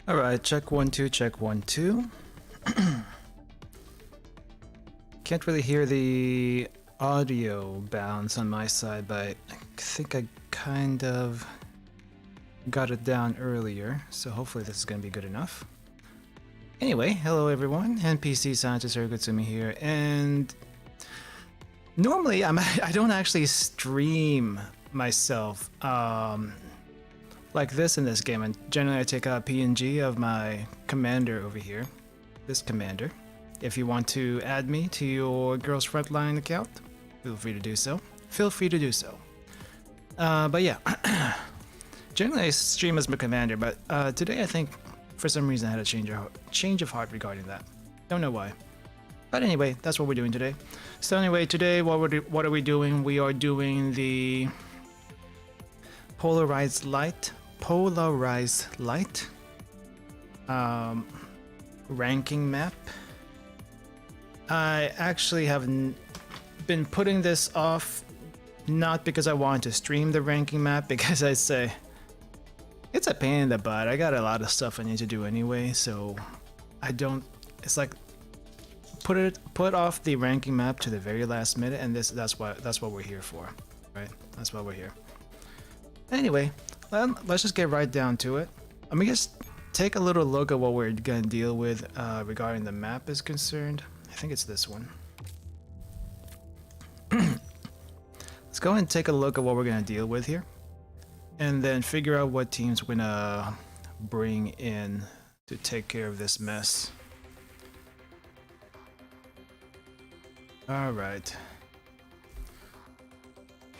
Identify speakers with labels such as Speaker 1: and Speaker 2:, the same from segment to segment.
Speaker 1: Alright, check 1 2, check 1 2. Can't really hear the audio bounce on my side, but I think I kind of got it down earlier, so hopefully this is going to be good enough. Anyway, hello everyone, NPC Scientist Ergotsumi here, and normally I don't actually stream myself like this in this game, and generally I take a PNG of my commander over here, this commander. If you want to add me to your Girls Frontline account, feel free to do so. But yeah, generally I stream as my commander, but today I think for some reason I had a change of heart regarding that. Don't know why. But anyway, that's what we're doing today. So anyway, today what are we doing? We are doing the Polarized Light ranking map. I actually have been putting this off, not because I want to stream the ranking map, because I say it's a pain in the butt. I got a lot of stuff I need to do anyway, so I don't. It's like put off the ranking map to the very last minute, and that's what we're here for, right? That's why we're here. Anyway, let's just get right down to it. Let me just take a little look at what we're gonna deal with regarding the map is concerned. I think it's this one. Let's go ahead and take a look at what we're gonna deal with here, and then figure out what teams we're gonna bring in to take care of this mess. Alright.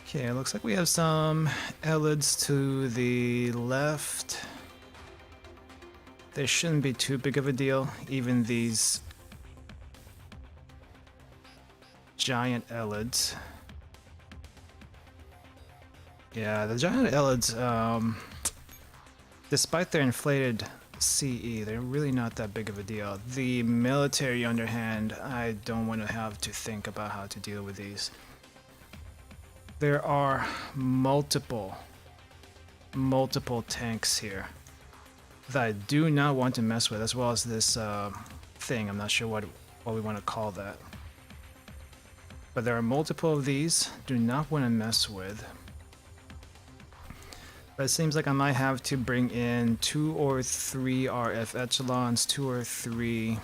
Speaker 1: Okay, it looks like we have some Elids to the left. They shouldn't be too big of a deal, even these giant Elids. Yeah, the giant Elids, despite their inflated CE, they're really not that big of a deal. The military underhand, I don't want to have to think about how to deal with these. There are multiple tanks here that I do not want to mess with, as well as this thing. I'm not sure what we want to call that. But there are multiple of these. Do not want to mess with. But it seems like I might have to bring in 2 or 3 RF echelons, 2 or 3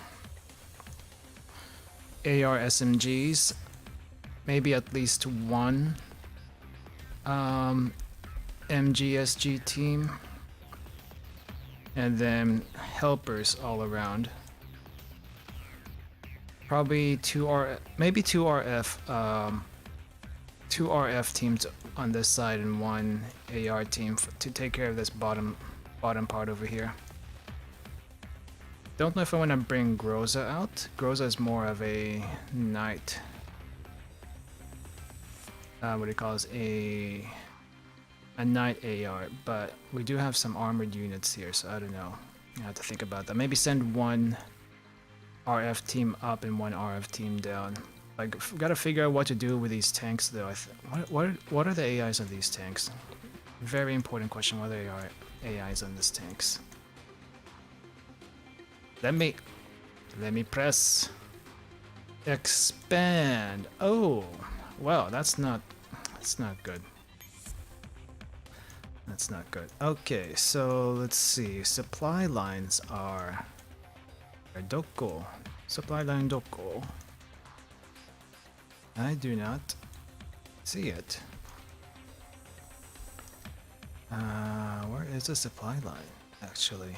Speaker 1: AR SMGs, maybe at least 1 MGSG team, and then helpers all around. Probably 2 RF teams on this side and 1 AR team to take care of this bottom part over here. Don't know if I want to bring Groza out. Groza is more of a knight. What do you call this? A knight AR, but we do have some armored units here, so I don't know. I have to think about that. Maybe send 1 RF team up and 1 RF team down. I gotta figure out what to do with these tanks, though. What are the AIs on these tanks? Very important question. What are AIs on these tanks? Let me press expand. Oh, well, that's not good. That's not good. Okay, so let's see. Supply lines are doko. Supply line doko. I do not see it. Where is the supply line, actually?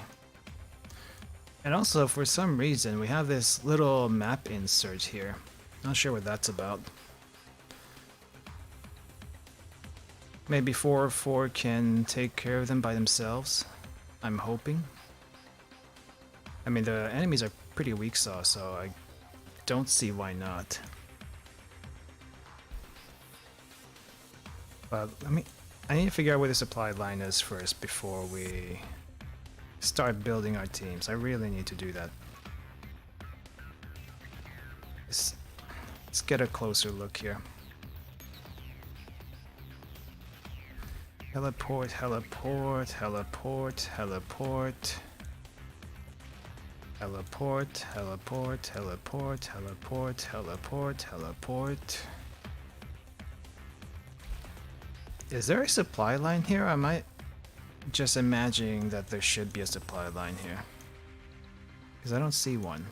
Speaker 1: And also, for some reason, we have this little map insert here. Not sure what that's about. Maybe 4 can take care of them by themselves. I'm hoping. I mean, the enemies are pretty weak sauce, so I don't see why not. But I need to figure out where the supply line is first before we start building our teams. I really need to do that. Let's get a closer look here. Heliport, heliport, heliport, heliport. Teleport, teleport, teleport, teleport, teleport, teleport. Is there a supply line here? I might just imagining that there should be a supply line here. Because I don't see one.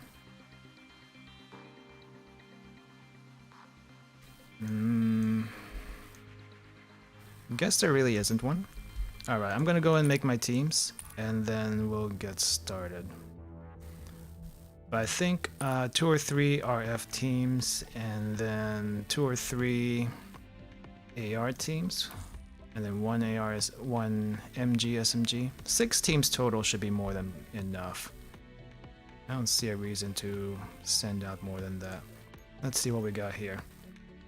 Speaker 1: Guess there really isn't one. Alright, I'm gonna go and make my teams, and then we'll get started. But I think 2 or 3 RF teams, and then 2 or 3 AR teams, and then 1 MG SMG. 6 teams total should be more than enough. I don't see a reason to send out more than that. Let's see what we got here.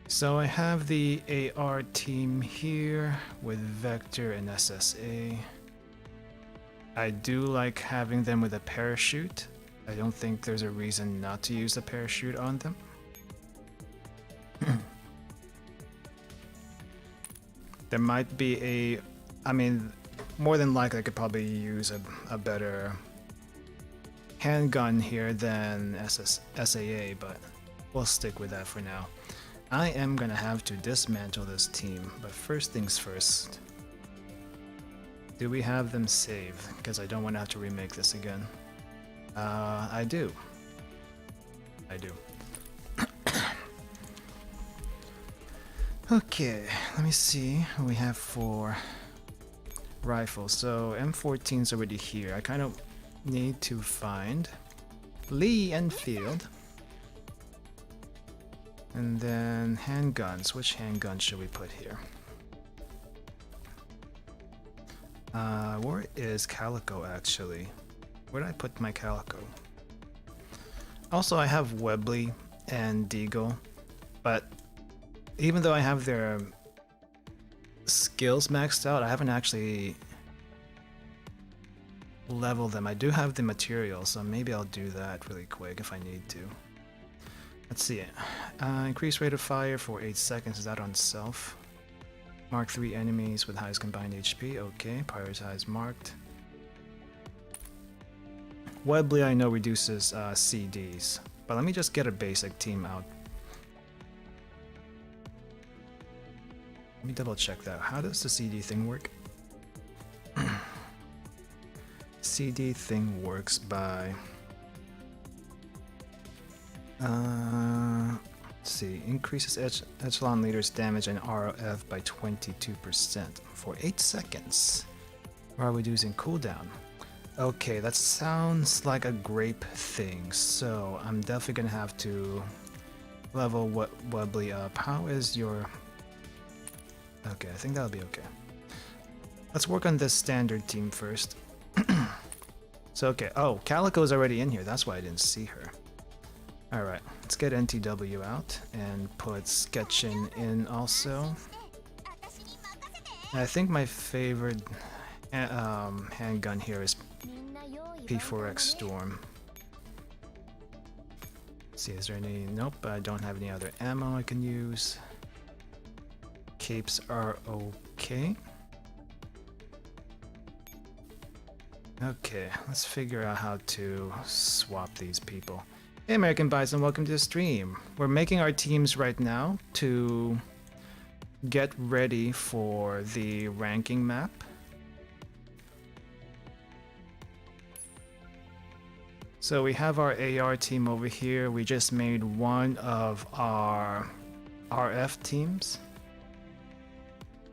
Speaker 1: So I have the AR team here with Vector and SSA. I do like having them with a parachute. I don't think there's a reason not to use a parachute on them. There might be I mean, more than likely I could probably use a better handgun here than SAA, but we'll stick with that for now. I am gonna have to dismantle this team, but first things first. Do we have them saved? Because I don't want to have to remake this again. I do. I do. Okay, let me see what we have for rifles. So M14's already here. I kind of need to find Lee Enfield. And then handguns. Which handgun should we put here? Where is Calico actually? Where did I put my Calico? Also, I have Webley and Deagle, but even though I have their skills maxed out, I haven't actually leveled them. I do have the material, so maybe I'll do that really quick if I need to. Let's see. Increase rate of fire for 8 seconds. Is that on self? Mark 3 enemies with highest combined HP. Okay, prioritize marked. Webley I know reduces CDs, but let me just get a basic team out. Let me double check that. How does the CD thing work? CD thing works by... let's see, increases echelon leader's damage and RF by 22% for 8 seconds. While reducing cooldown. Okay, that sounds like a grape thing, so I'm definitely gonna have to level Webley up. How is your... Okay, I think that'll be okay. Let's work on this standard team first. So, okay, oh, Calico's already in here, that's why I didn't see her. Alright, let's get NTW out and put Sketchin in also. And I think my favorite handgun here is P4X Storm. Let's see, is there any... Nope, I don't have any other ammo I can use. Capes are okay. Okay, let's figure out how to swap these people. Hey American Bison, welcome to the stream. We're making our teams right now to get ready for the ranking map. So we have our AR team over here. We just made one of our RF teams.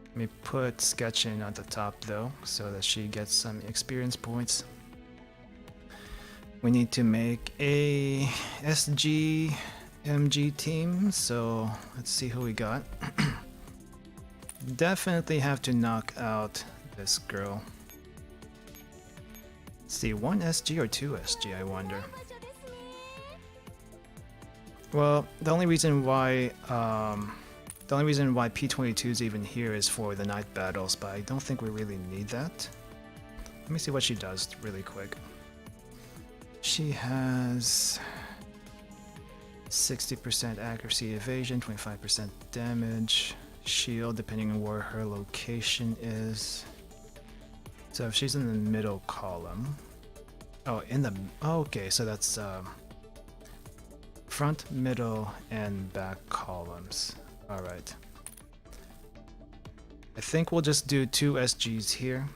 Speaker 1: Let me put Sketchin at the top though, so that she gets some experience points. We need to make a SG MG team, so let's see who we got. Definitely have to knock out this girl. Let's see, 1 SG or 2 SG, I wonder. Well, the only reason why P22 is even here is for the night battles, but I don't think we really need that. Let me see what she does really quick. She has 60% accuracy evasion, 25% damage, shield depending on where her location is. So if she's in the middle column, Oh, in the... Okay, so that's front, middle, and back columns. Alright. I think we'll just do 2 SGs here.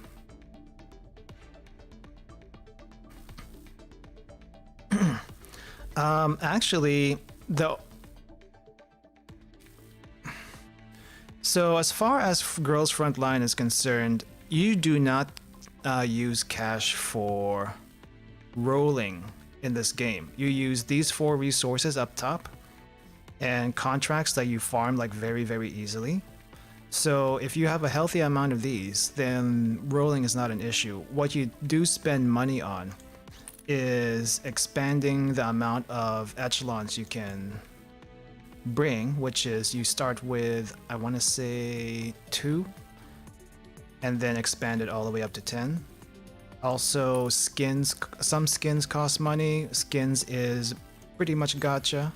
Speaker 1: Actually, so as far as Girls Frontline is concerned, you do not use cash for rolling in this game. You use these 4 resources up top and contracts that you farm like very, very easily. So if you have a healthy amount of these, then rolling is not an issue. What you do spend money on is expanding the amount of echelons you can bring, which is you start with, I want to say 2, and then expand it all the way up to 10. Also, skins, some skins cost money. Skins is pretty much gacha,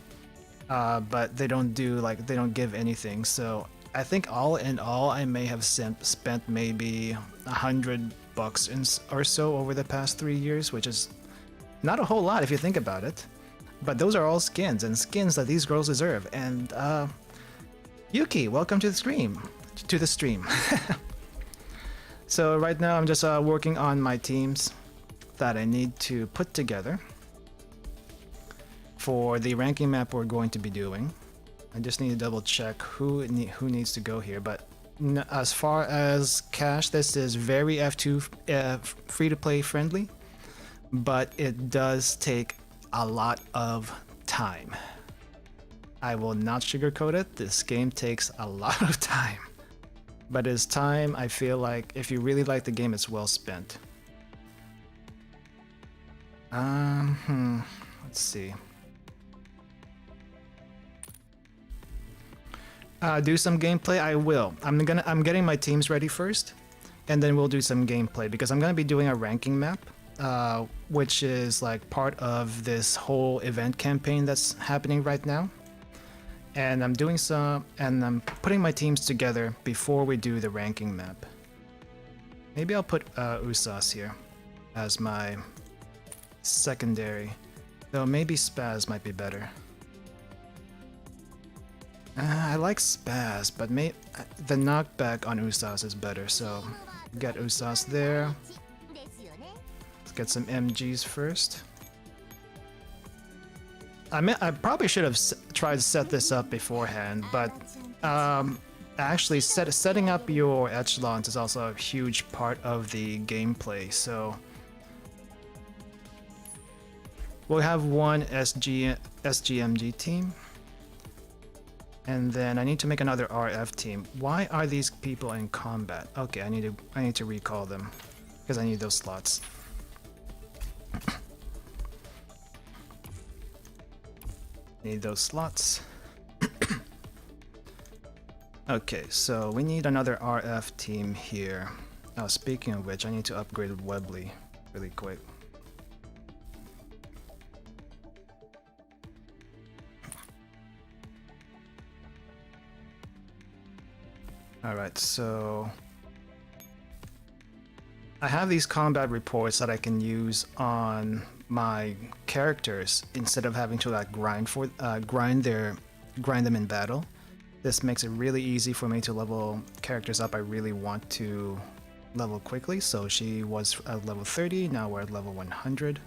Speaker 1: but they don't give anything. So I think all in all, I may have spent maybe $100 or so over the past 3 years, which is not a whole lot if you think about it. But those are all skins, and skins that these girls deserve. And Yuki, welcome to the stream. So right now I'm just working on my teams that I need to put together for the ranking map we're going to be doing. I just need to double check who needs to go here. But as far as cash, this is very F2 free-to-play friendly, but it does take a lot of time. I will not sugarcoat it. This game takes a lot of time. But it's time, I feel like, if you really like the game, it's well spent. Let's see. Do some gameplay? I will. I'm getting my teams ready first, and then we'll do some gameplay, because I'm gonna be doing a ranking map, which is like part of this whole event campaign that's happening right now. And I'm putting my teams together before we do the ranking map. Maybe I'll put Usas here as my secondary, though maybe Spaz might be better. I like Spaz, but the knockback on Usas is better, so get Usas there. Let's get some MGs first. I probably should have tried to set this up beforehand, but actually setting up your echelons is also a huge part of the gameplay. So we'll have one SGMG team, and then I need to make another RF team. Why are these people in combat? Okay, I need to recall them because I need those slots. Need those slots. Okay, so we need another RF team here. Oh, speaking of which, I need to upgrade Webley really quick. Alright, so I have these combat reports that I can use on my characters instead of having to like grind them in battle. This makes it really easy for me to level characters up I really want to level quickly. So she was at level 30, now we're at level 100.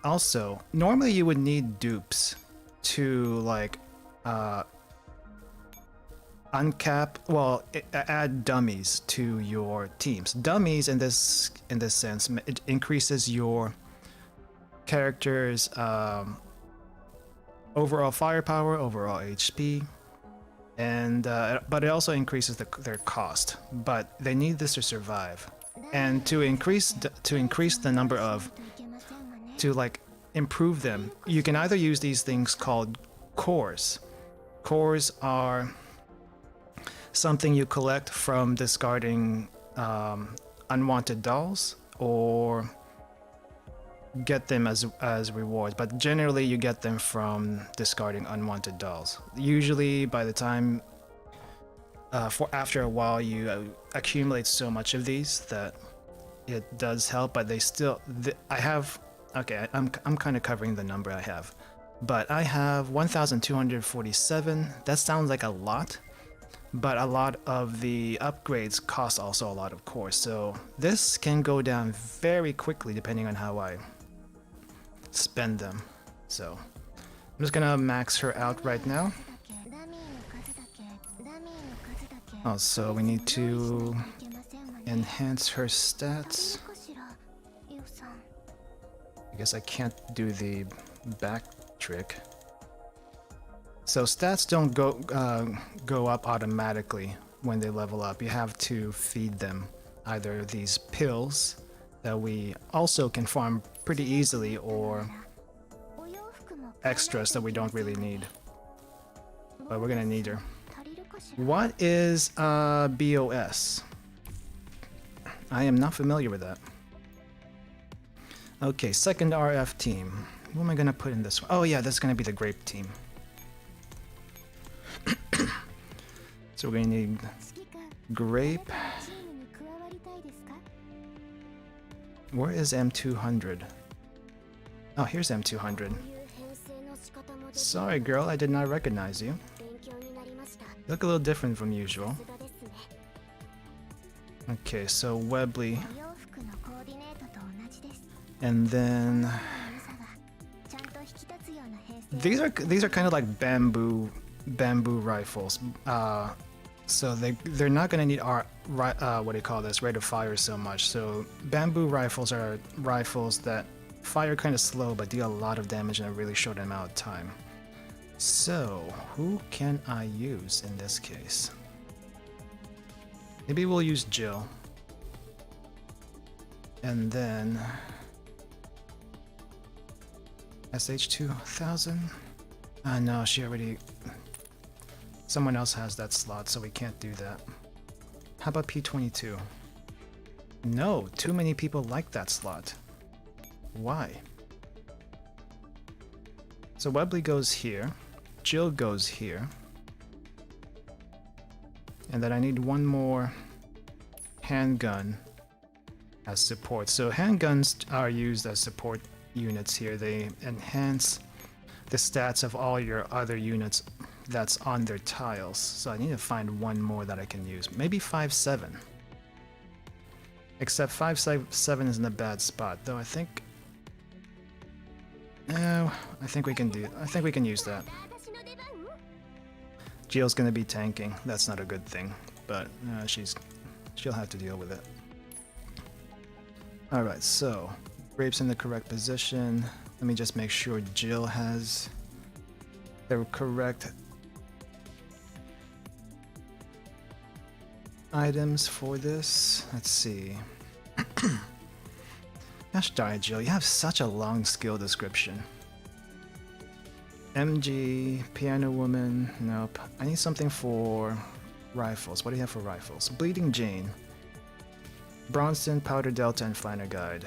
Speaker 1: Also, normally you would need dupes to like add dummies to your teams. Dummies in this sense, it increases your character's overall firepower, overall HP, and but it also increases their cost. But they need this to survive, and to increase the number of improve them, you can either use these things called cores. Cores are something you collect from discarding unwanted dolls, or get them as rewards, but generally you get them from discarding unwanted dolls. Usually by the time after a while you accumulate so much of these that it does help, but they still... I have... Okay, I'm kind of covering the number I have. But I have 1,247. That sounds like a lot. But a lot of the upgrades cost also a lot, of course. So this can go down very quickly depending on how I spend them. So I'm just gonna max her out right now. Also, we need to enhance her stats. I guess I can't do the back trick. So stats don't go up automatically when they level up. You have to feed them either these pills that we also can farm pretty easily, or extras that we don't really need. But we're gonna need her. What is BOS? I am not familiar with that. Okay, second RF team. Who am I gonna put in this one? Oh yeah, that's gonna be the grape team. So we're gonna need grape. Where is M200? Oh, here's M200. Sorry girl, I did not recognize you. You look a little different from usual. Okay, so Webley. And then these are kind of like bamboo rifles. So they're not gonna need our what do you call this, rate of fire so much. So bamboo rifles are rifles that fire kind of slow but deal a lot of damage in a really short amount of time. So who can I use in this case? Maybe we'll use Jill. And then SH2000. No, she already... Someone else has that slot, so we can't do that. How about P22? No, too many people like that slot. Why? So Webley goes here. Jill goes here. And then I need one more handgun as support. So handguns are used as support units here. They enhance the stats of all your other units that's on their tiles. So I need to find one more that I can use. Maybe 5-7. Except 5-7 isn't a bad spot, though. I think I think we can use that. Jill's gonna be tanking. That's not a good thing, but she'll have to deal with it. All right, so Grape's in the correct position. Let me just make sure Jill has the correct items for this. Let's see. Gosh darn it, Jill, you have such a long skill description. MG, Piano Woman, nope. I need something for rifles. What do you have for rifles? Bleeding Jane, Bronson, Powder Delta, and Flanner Guide.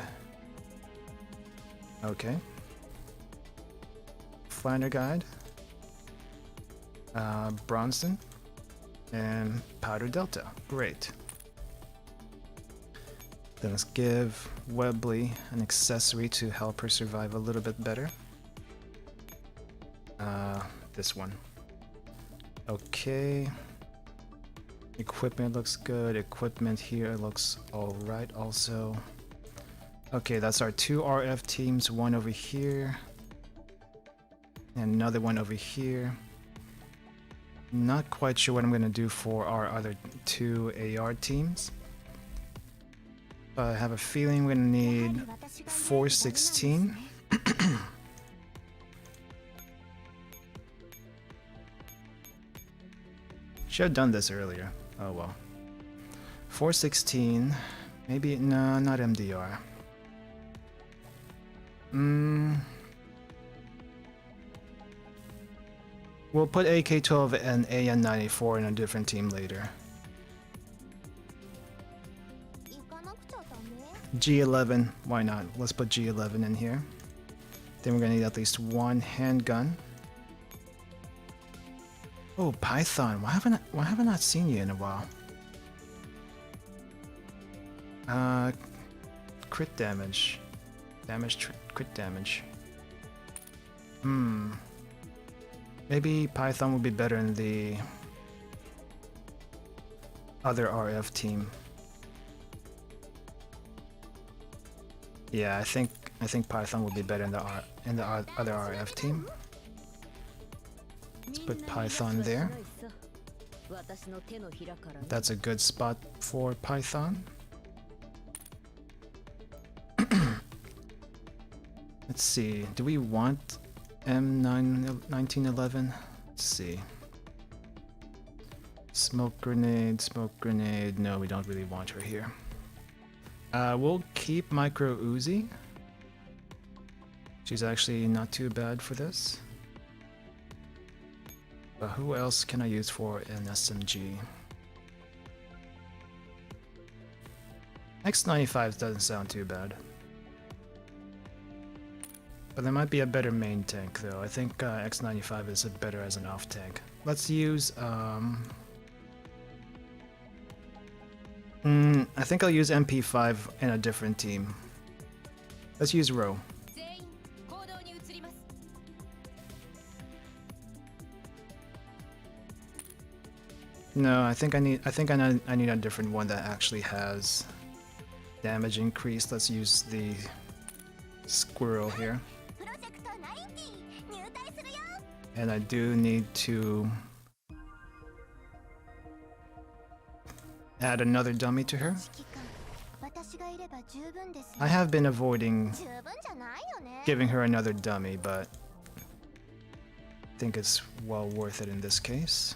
Speaker 1: Okay. Flanner Guide, Bronson, and Powder Delta. Great. Then let's give Webley an accessory to help her survive a little bit better. This one. Okay. Equipment looks good. Equipment here looks alright also. Okay, that's our 2 RF teams. One over here. And another one over here. Not quite sure what I'm going to do for our other 2 AR teams. But I have a feeling we're going to need 416. Should have done this earlier. Oh well. 416. Maybe, no, not MDR. We'll put AK-12 and AN-94 in a different team later. G11, why not? Let's put G11 in here. Then we're gonna need at least one handgun. Oh, Python, why haven't I not seen you in a while? crit damage. Crit damage. Maybe Python would be better in the other RF team. Yeah, I think Python would be better in the other RF team. Let's put Python there. That's a good spot for Python. Let's see, do we want M1911? Let's see. Smoke grenade. No, we don't really want her here. We'll keep Micro Uzi. She's actually not too bad for this. But who else can I use for an SMG? X95 doesn't sound too bad. But there might be a better main tank though. I think X95 is better as an off tank. Let's use I think I'll use MP5 in a different team. Let's use Ro. No, I think I need a different one that actually has damage increase. Let's use the squirrel here. And I do need to add another dummy to her. I have been avoiding giving her another dummy, but I think it's well worth it in this case.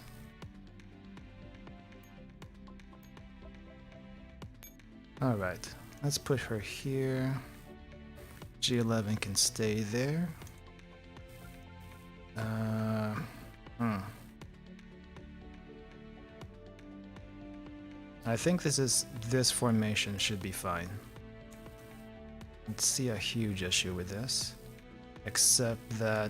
Speaker 1: Alright, let's put her here. G11 can stay there. I think this formation should be fine. I don't see a huge issue with this, except that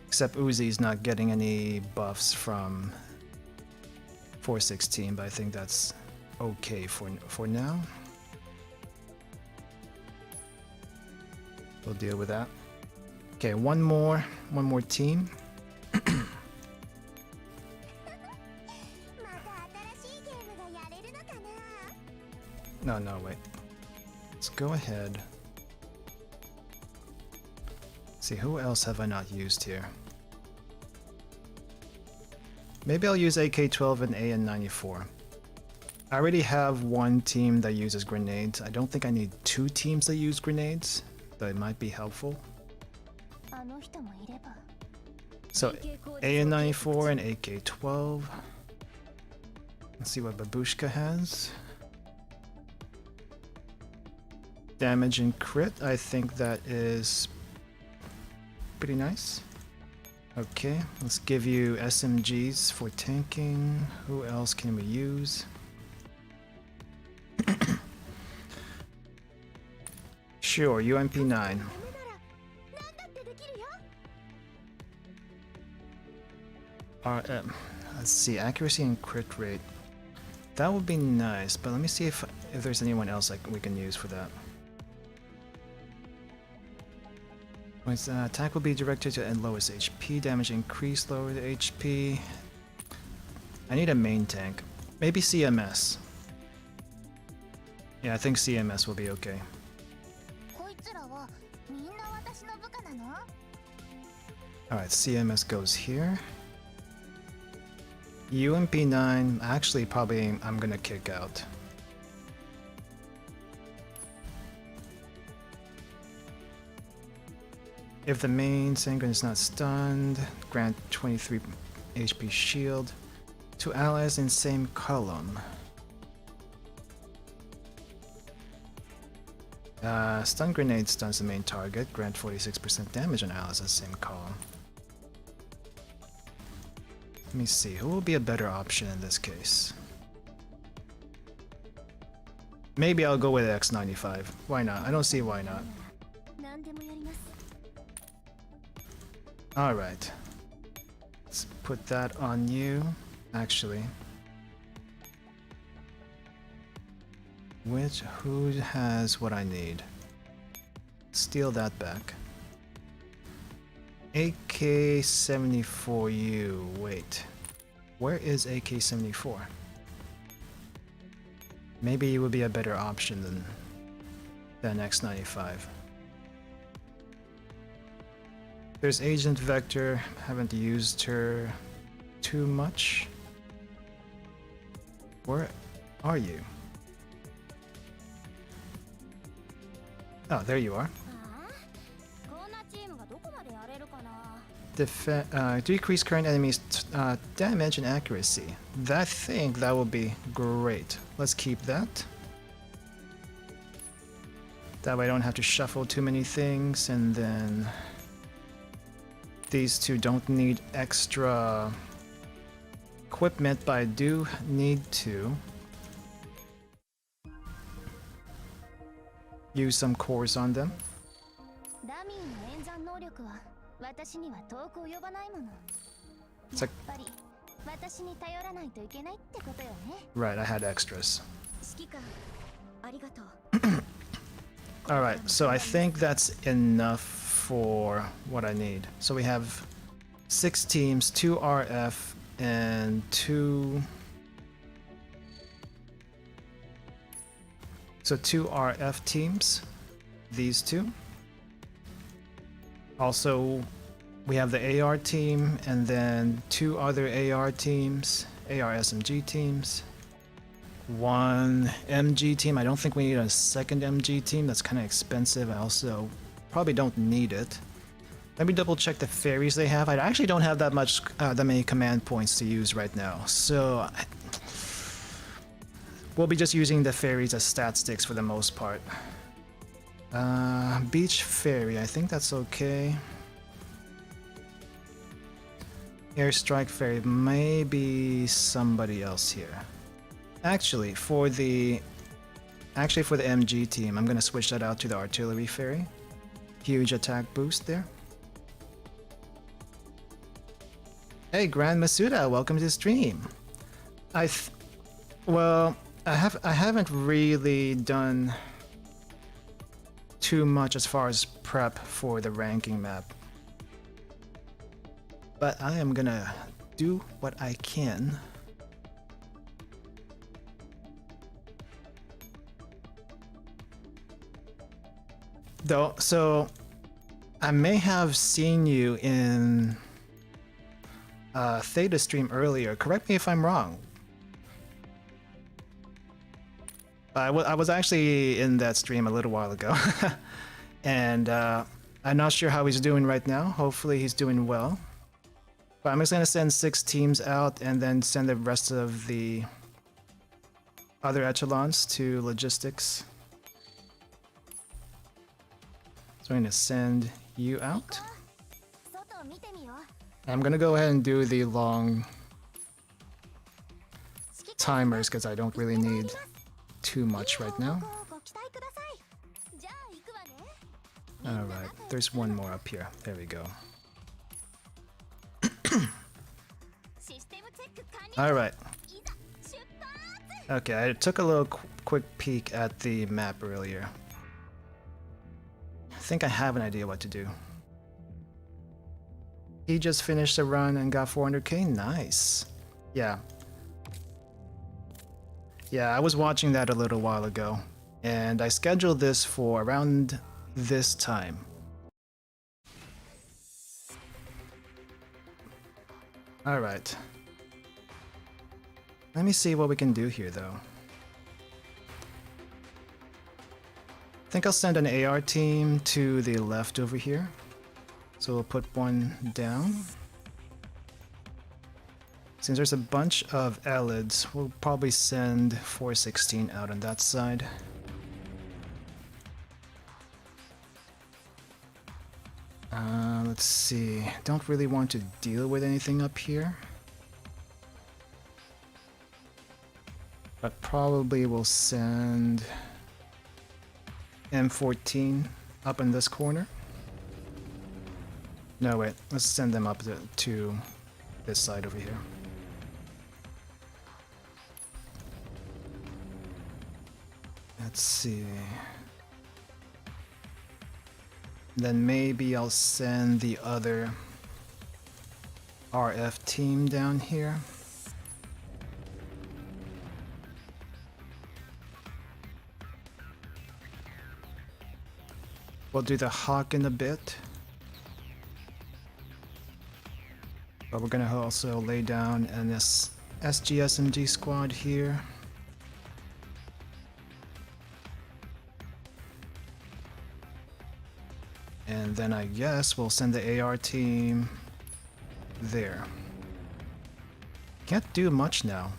Speaker 1: except Uzi's not getting any buffs from 416, but I think that's okay for now. We'll deal with that. Okay, one more team. No, wait. Let's go ahead. See, who else have I not used here? Maybe I'll use AK-12 and AN-94. I already have one team that uses grenades. I don't think I need two teams that use grenades, though it might be helpful. So AN-94 and AK-12. Let's see what Babushka has. Damage and crit, I think that is pretty nice. Okay, let's give you SMGs for tanking. Who else can we use? Sure, UMP9. Let's see, accuracy and crit rate. That would be nice, but let me see if there's anyone else we can use for that. Attack will be directed to end lowest HP, damage increase, lower the HP. I need a main tank. Maybe CMS. Yeah, I think CMS will be okay. Alright, CMS goes here. UMP9, actually probably I'm gonna kick out. If the main Sanguine is not stunned, grant 23 HP shield to allies in same column. Stun grenade stuns the main target, grant 46% damage on allies in the same column. Let me see, who will be a better option in this case? Maybe I'll go with X95. Why not? I don't see why not. Alright. Let's put that on you. Actually, who has what I need? Steal that back. AK-74U. Wait, where is AK-74? Maybe it would be a better option than X-95. There's Agent Vector. Haven't used her too much. Where are you? Oh, there you are. Decrease current enemies' damage and accuracy. I think that will be great. Let's keep that. That way I don't have to shuffle too many things, and then these two don't need extra equipment, but I do need to use some cores on them. It's like... Right, I had extras. Alright, so I think that's enough for what I need. So we have 6 teams, 2 RF, and 2... So 2 RF teams, these two. Also, we have the AR team, and then 2 other AR teams, AR SMG teams. 1 MG team. I don't think we need a second MG team. That's kind of expensive. I also probably don't need it. Let me double check the fairies they have. I actually don't have that many command points to use right now. So we'll be just using the fairies as stat sticks for the most part. Beach Fairy, I think that's okay. Airstrike Fairy, maybe somebody else here. Actually, for the MG team, I'm gonna switch that out to the Artillery Fairy. Huge attack boost there. Hey, Grand Masuda, welcome to the stream. Well, I haven't really done too much as far as prep for the ranking map, but I am gonna do what I can. Though, so I may have seen you in Theta stream earlier. Correct me if I'm wrong. I was actually in that stream a little while ago, and I'm not sure how he's doing right now. Hopefully he's doing well. But I'm just gonna send 6 teams out and then send the rest of the other echelons to logistics. So I'm gonna send you out. I'm gonna go ahead and do the long timers because I don't really need too much right now. Alright, there's one more up here. There we go. Alright. Okay, I took a little quick peek at the map earlier. I think I have an idea what to do. He just finished a run and got 400k? Nice. Yeah. Yeah, I was watching that a little while ago, and I scheduled this for around this time. Alright. Let me see what we can do here, though. I think I'll send an AR team to the left over here. So we'll put one down. Since there's a bunch of Elids, we'll probably send 416 out on that side. Let's see. Don't really want to deal with anything up here. But probably we'll send M14 up in this corner. No, wait. Let's send them up to this side over here. Let's see. Then maybe I'll send the other RF team down here. We'll do the Hawk in a bit. But we're gonna also lay down an SGSMG squad here. And then I guess we'll send the AR team there. Can't do much now.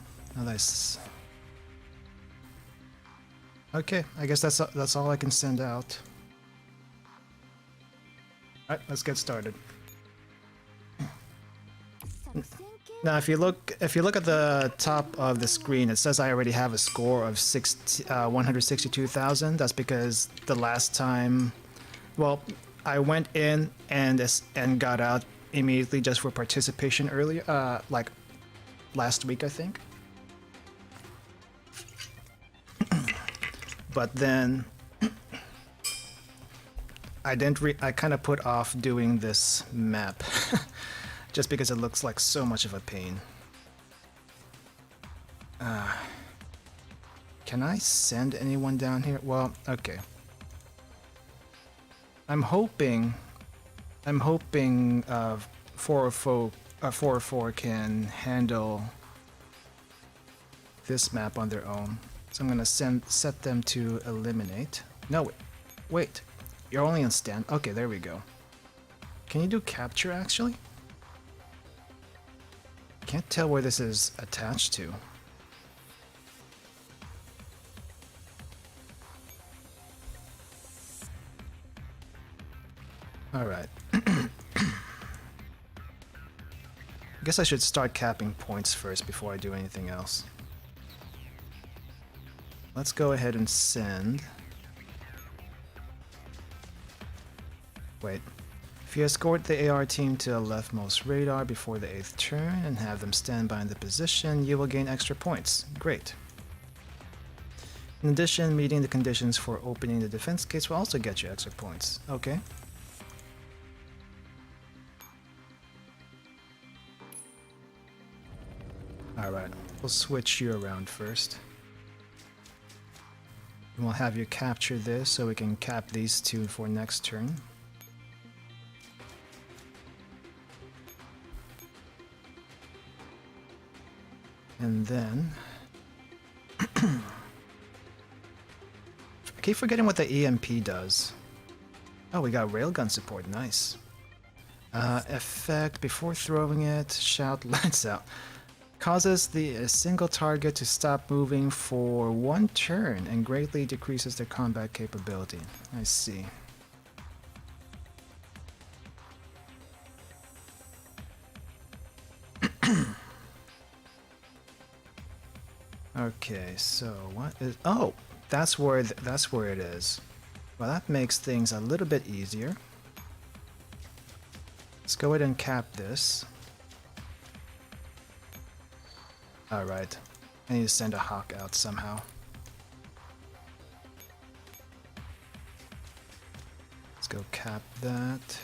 Speaker 1: Okay, I guess that's all I can send out. Alright, let's get started. Now, if you look at the top of the screen, it says I already have a score of 162,000. That's because the last time, well, I went in and got out immediately just for participation earlier, like last week, I think. But then I kind of put off doing this map just because it looks like so much of a pain. Can I send anyone down here? Well, okay. I'm hoping 404 can handle this map on their own. So I'm gonna set them to eliminate. No, wait. You're only on stand. Okay, there we go. Can you do capture actually? Can't tell where this is attached to. Alright. I guess I should start capping points first before I do anything else. Let's go ahead and send. Wait. If you escort the AR team to the leftmost radar before the 8th turn and have them stand by in the position, you will gain extra points. Great. In addition, meeting the conditions for opening the defense gates will also get you extra points. Okay. Alright, we'll switch you around first. And we'll have you capture this so we can cap these two for next turn. And then I keep forgetting what the EMP does. Oh, we got railgun support, nice. Effect, before throwing it, shout lights out. Causes a single target to stop moving for 1 turn and greatly decreases their combat capability. I see. Okay, so what is... Oh, that's where it is. Well, that makes things a little bit easier. Let's go ahead and cap this. Alright, I need to send a Hawk out somehow. Let's go cap that.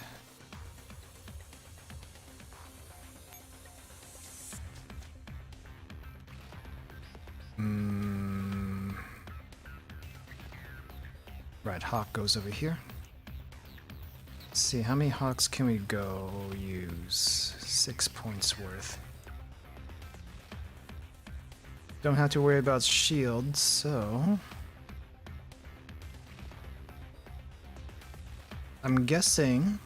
Speaker 1: Right, Hawk goes over here. Let's see, how many Hawks can we go use? 6 points worth. Don't have to worry about shields, so... I'm guessing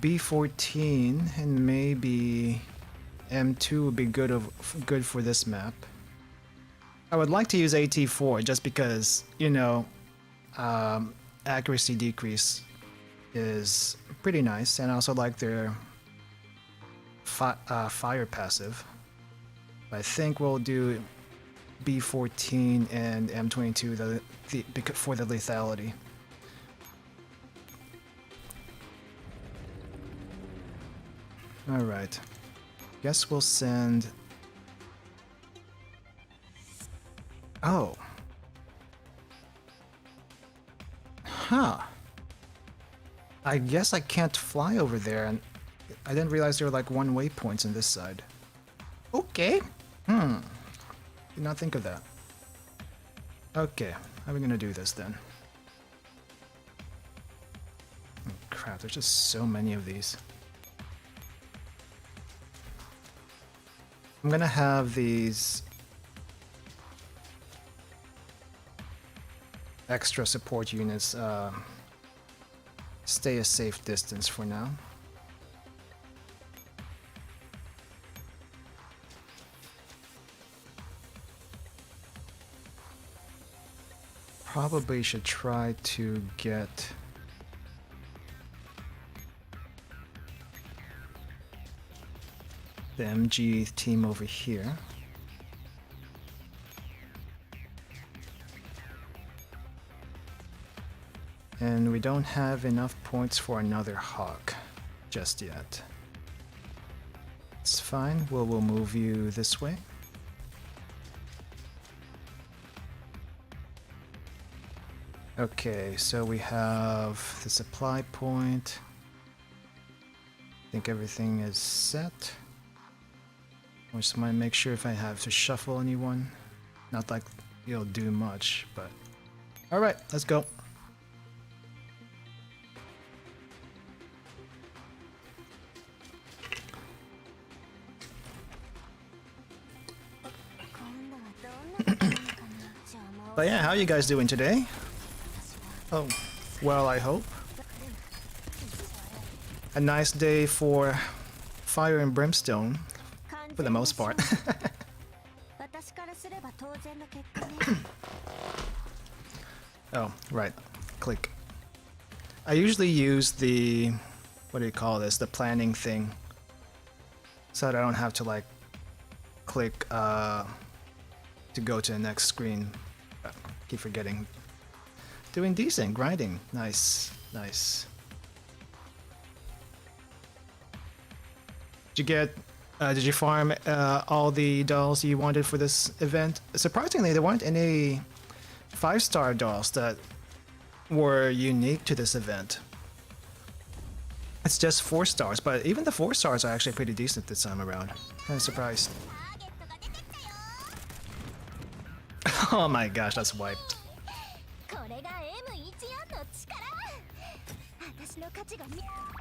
Speaker 1: B14 and maybe M2 would be good for this map. I would like to use AT4 just because, you know, accuracy decrease is pretty nice, and I also like their fire passive. I think we'll do B14 and M22 for the lethality. Alright. Guess we'll send... Oh. Huh. I guess I can't fly over there, and I didn't realize there were like one-way points on this side. Okay. Did not think of that. Okay, how are we gonna do this then? Oh, crap, there's just so many of these. I'm gonna have these extra support units stay a safe distance for now. Probably should try to get the MG team over here. And we don't have enough points for another Hawk just yet. It's fine, we'll move you this way. Okay, so we have the supply point. I think everything is set. I just want to make sure if I have to shuffle anyone. Not like you'll do much, but... Alright, let's go. But yeah, how are you guys doing today? Oh, well, I hope. A nice day for fire and brimstone, for the most part. Oh, right. Click. I usually use the... what do you call this? The planning thing. So that I don't have to, like, click to go to the next screen. Keep forgetting. Doing decent, grinding. Nice, nice. Did you farm all the dolls you wanted for this event? Surprisingly, there weren't any 5-star dolls that were unique to this event. It's just 4 stars, but even the 4 stars are actually pretty decent this time around. Kind of surprised. Oh my gosh, that's wiped.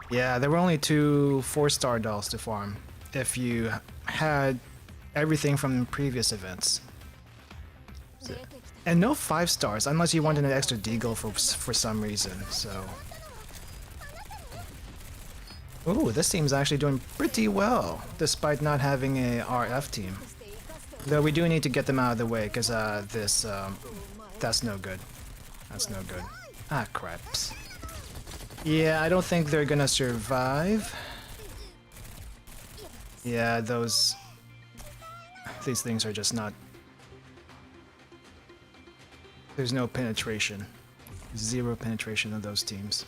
Speaker 1: Yeah, there were only 2 4-star dolls to farm if you had everything from previous events. And no 5 stars unless you wanted an extra deagle for some reason, so... Ooh, this team's actually doing pretty well, despite not having a RF team. Though we do need to get them out of the way, because that's no good. That's no good. Ah, craps. Yeah, I don't think they're gonna survive. Yeah, these things are just not... There's no penetration. 0 penetration of those teams.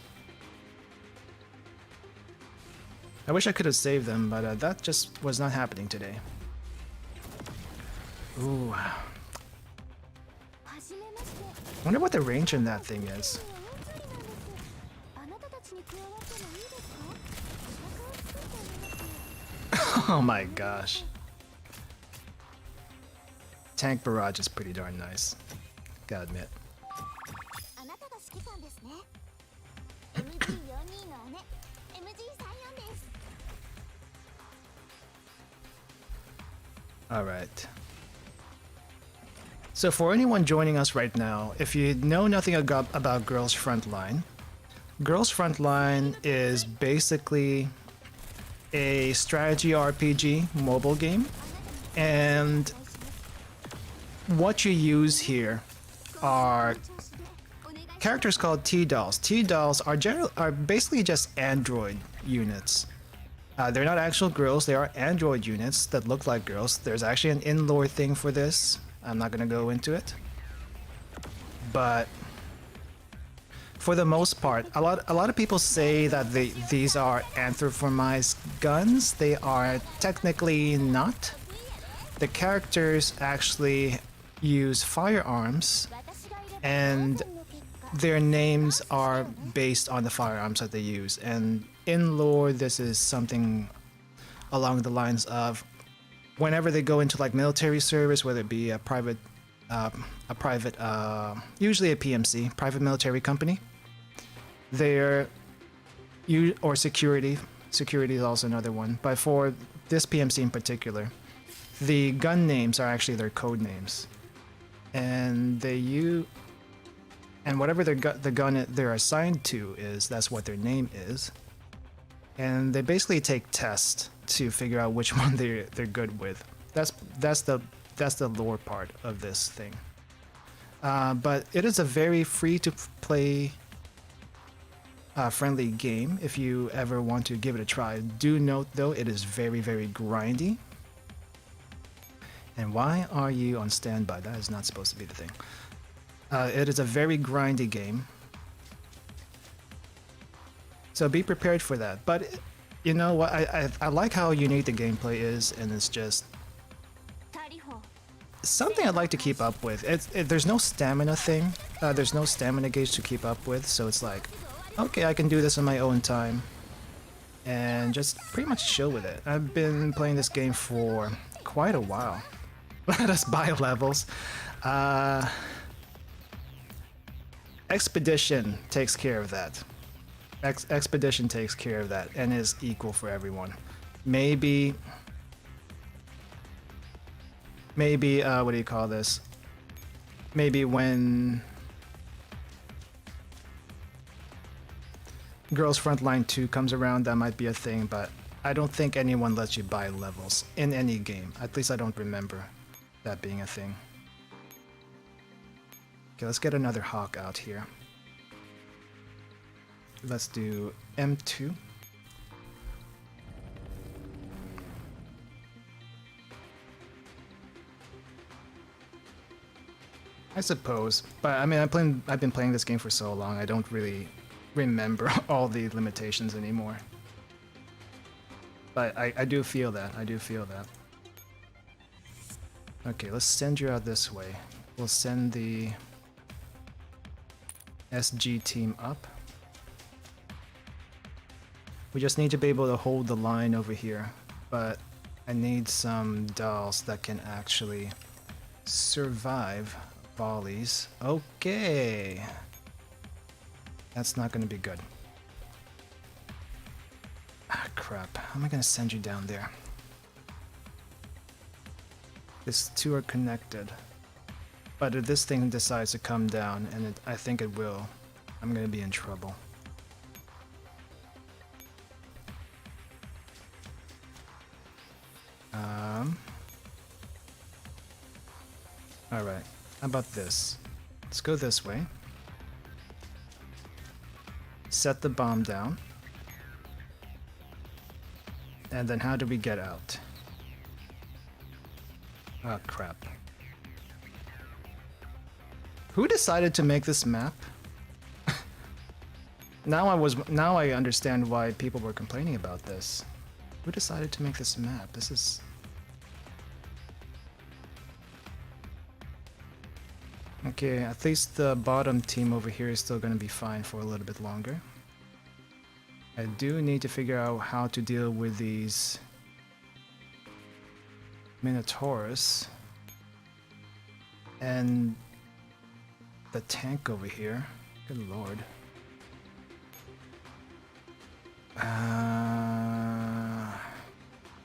Speaker 1: I wish I could have saved them, but that just was not happening today. Ooh. Wonder what the range in that thing is. Oh my gosh. Tank barrage is pretty darn nice. Gotta admit. Alright. So for anyone joining us right now, if you know nothing about Girls Frontline, Girls Frontline is basically a strategy RPG mobile game, and what you use here are characters called T-Dolls. T-Dolls are basically just android units. They're not actual girls, they are android units that look like girls. There's actually an in-lore thing for this. I'm not gonna go into it. But For the most part, a lot of people say that these are anthropomorphized guns. They are technically not. The characters actually use firearms, and their names are based on the firearms that they use. And in lore, this is something along the lines of whenever they go into like military service, whether it be a private, usually a PMC, private military company, or security is also another one. But for this PMC in particular, the gun names are actually their code names, and whatever the gun they're assigned to that's what their name is, and they basically take tests to figure out which one they're good with. That's the lore part of this thing. But it is a very free to play friendly game if you ever want to give it a try. Do note though, it is very, very grindy. And why are you on standby? That is not supposed to be the thing. It is a very grindy game. So be prepared for that. But you know what? I like how unique the gameplay is, and it's just something I'd like to keep up with. There's no stamina thing. There's no stamina gauge to keep up with, so it's like, okay, I can do this on my own time and just pretty much chill with it. I've been playing this game for quite a while. Let us buy levels. Expedition takes care of that. Expedition takes care of that and is equal for everyone. Maybe what do you call this? Maybe when Girls Frontline 2 comes around, that might be a thing, but I don't think anyone lets you buy levels in any game. At least I don't remember that being a thing. Okay, let's get another hawk out here. Let's do M2. I suppose, but I mean, I've been playing this game for so long, I don't really remember all the limitations anymore. But I do feel that. I do feel that. Okay, let's send you out this way. We'll send the SG team up. We just need to be able to hold the line over here, but I need some dolls that can actually survive volleys. Okay. That's not going to be good. Ah, crap. How am I going to send you down there? These two are connected. But if this thing decides to come down, and I think it will, I'm going to be in trouble. Alright, how about this? Let's go this way. Set the bomb down. And then how do we get out? Oh crap. Who decided to make this map? Now I understand why people were complaining about this. Who decided to make this map? This is... Okay, at least the bottom team over here is still going to be fine for a little bit longer. I do need to figure out how to deal with these Minotaurus and the tank over here. Good lord.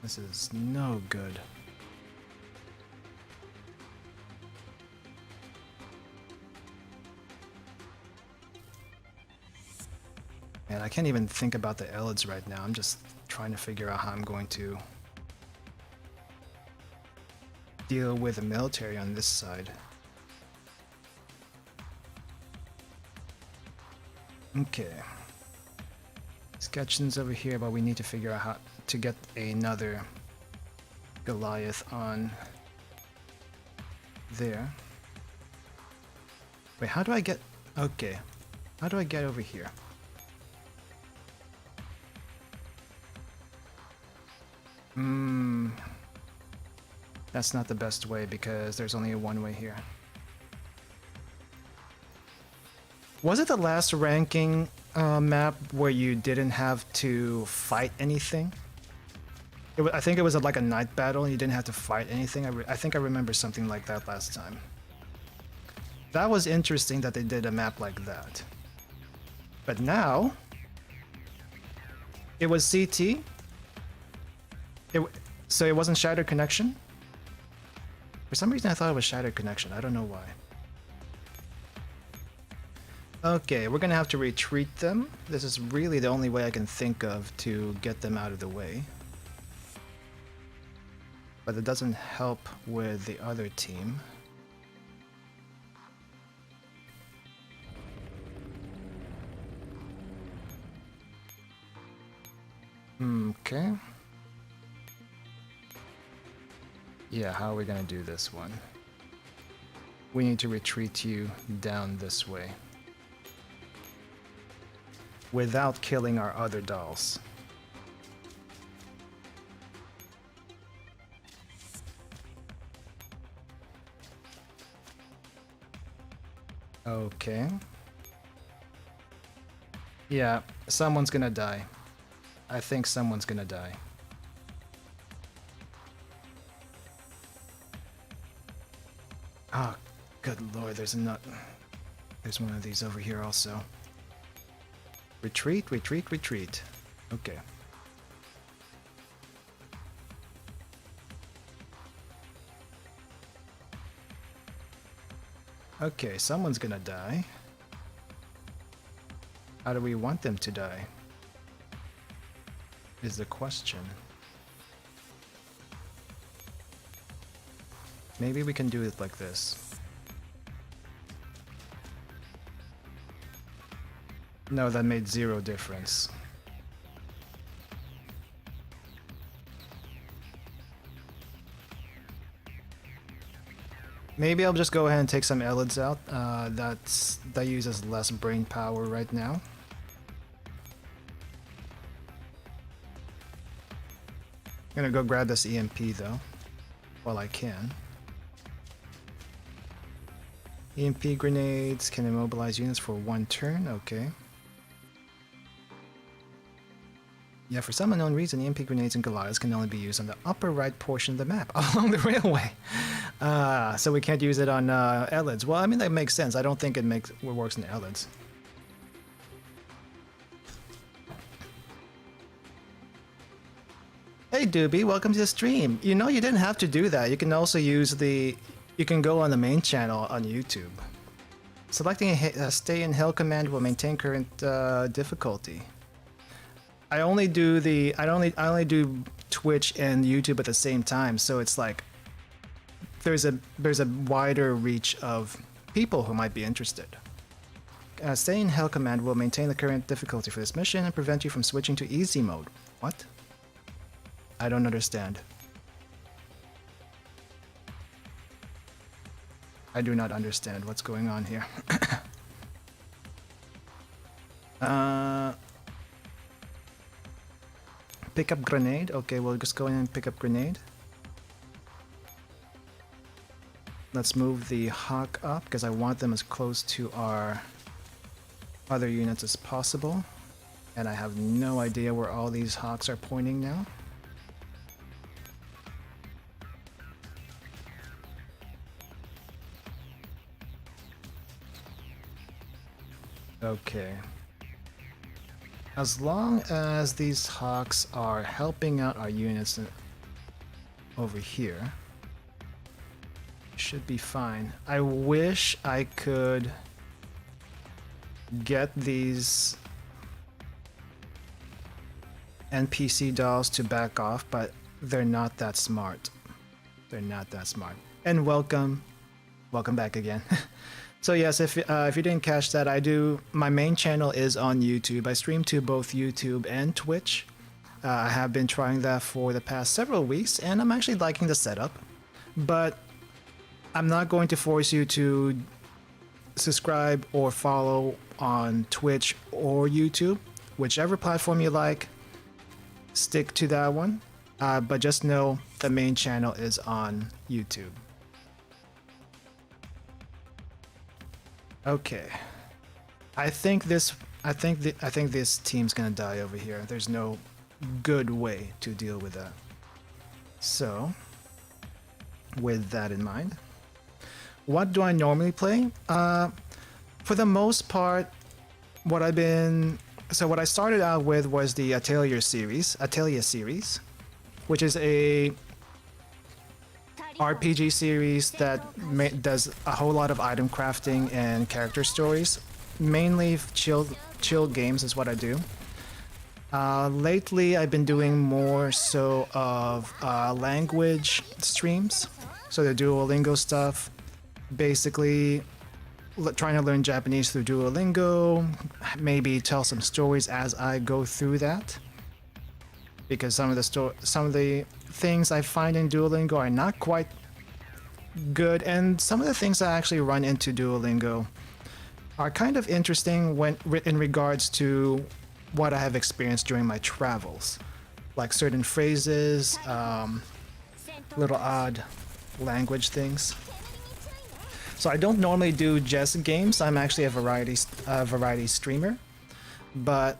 Speaker 1: This is no good. And I can't even think about the Elids right now. I'm just trying to figure out how I'm going to deal with the military on this side. Okay. Sketchins over here, but we need to figure out how to get another Goliath on there. Wait, how do I get... Okay. How do I get over here? That's not the best way because there's only one way here. Was it the last ranking map where you didn't have to fight anything? I think it was like a night battle and you didn't have to fight anything. I think I remember something like that last time. That was interesting that they did a map like that. But now, it was CT. So it wasn't Shattered Connection? For some reason I thought it was Shattered Connection. I don't know why. Okay, we're gonna have to retreat them. This is really the only way I can think of to get them out of the way. But it doesn't help with the other team. Okay. Yeah, how are we gonna do this one? We need to retreat you down this way. Without killing our other dolls. Okay. Yeah, someone's gonna die. I think someone's gonna die. Oh, good lord, there's one of these over here also. Retreat, retreat, retreat. Okay. Okay, someone's gonna die. How do we want them to die? Is the question. Maybe we can do it like this. No, that made zero difference. Maybe I'll just go ahead and take some elids out. That uses less brain power right now. I'm gonna go grab this EMP though, while I can. EMP grenades can immobilize units for 1 turn, okay. Yeah, for some unknown reason, EMP grenades and Goliaths can only be used on the upper right portion of the map, along the railway. So we can't use it on elids. Well, I mean, that makes sense. I don't think it works in elids. Hey Doobie, welcome to the stream. You know, you didn't have to do that. You can also use you can go on the main channel on YouTube. Selecting a stay in hell command will maintain current difficulty. I only do I only do Twitch and YouTube at the same time, so it's like there's a wider reach of people who might be interested. Stay in hell command will maintain the current difficulty for this mission and prevent you from switching to easy mode. What? I don't understand. I do not understand what's going on here. Pick up grenade. Okay, we'll just go in and pick up grenade. Let's move the Hawk up because I want them as close to our other units as possible. And I have no idea where all these Hawks are pointing now. Okay. As long as these Hawks are helping out our units over here, should be fine. I wish I could get these NPC dolls to back off, but they're not that smart. They're not that smart. And welcome back again. So yes, if you didn't catch that, my main channel is on YouTube. I stream to both YouTube and Twitch. I have been trying that for the past several weeks, and I'm actually liking the setup. But I'm not going to force you to subscribe or follow on Twitch or YouTube, whichever platform you like. Stick to that one, but just know the main channel is on YouTube. Okay, I think this team's gonna die over here. There's no good way to deal with that. So, with that in mind, what do I normally play? For the most part, what I started out with was the Atelier series, which is a RPG series that does a whole lot of item crafting and character stories. Mainly chill games is what I do. Lately, I've been doing more so of language streams, so the Duolingo stuff. Basically, trying to learn Japanese through Duolingo, maybe tell some stories as I go through that. Because some of the things I find in Duolingo are not quite good, and some of the things I actually run into Duolingo are kind of interesting when in regards to what I have experienced during my travels, like certain phrases, little odd language things. So I don't normally do just games. I'm actually a variety streamer, but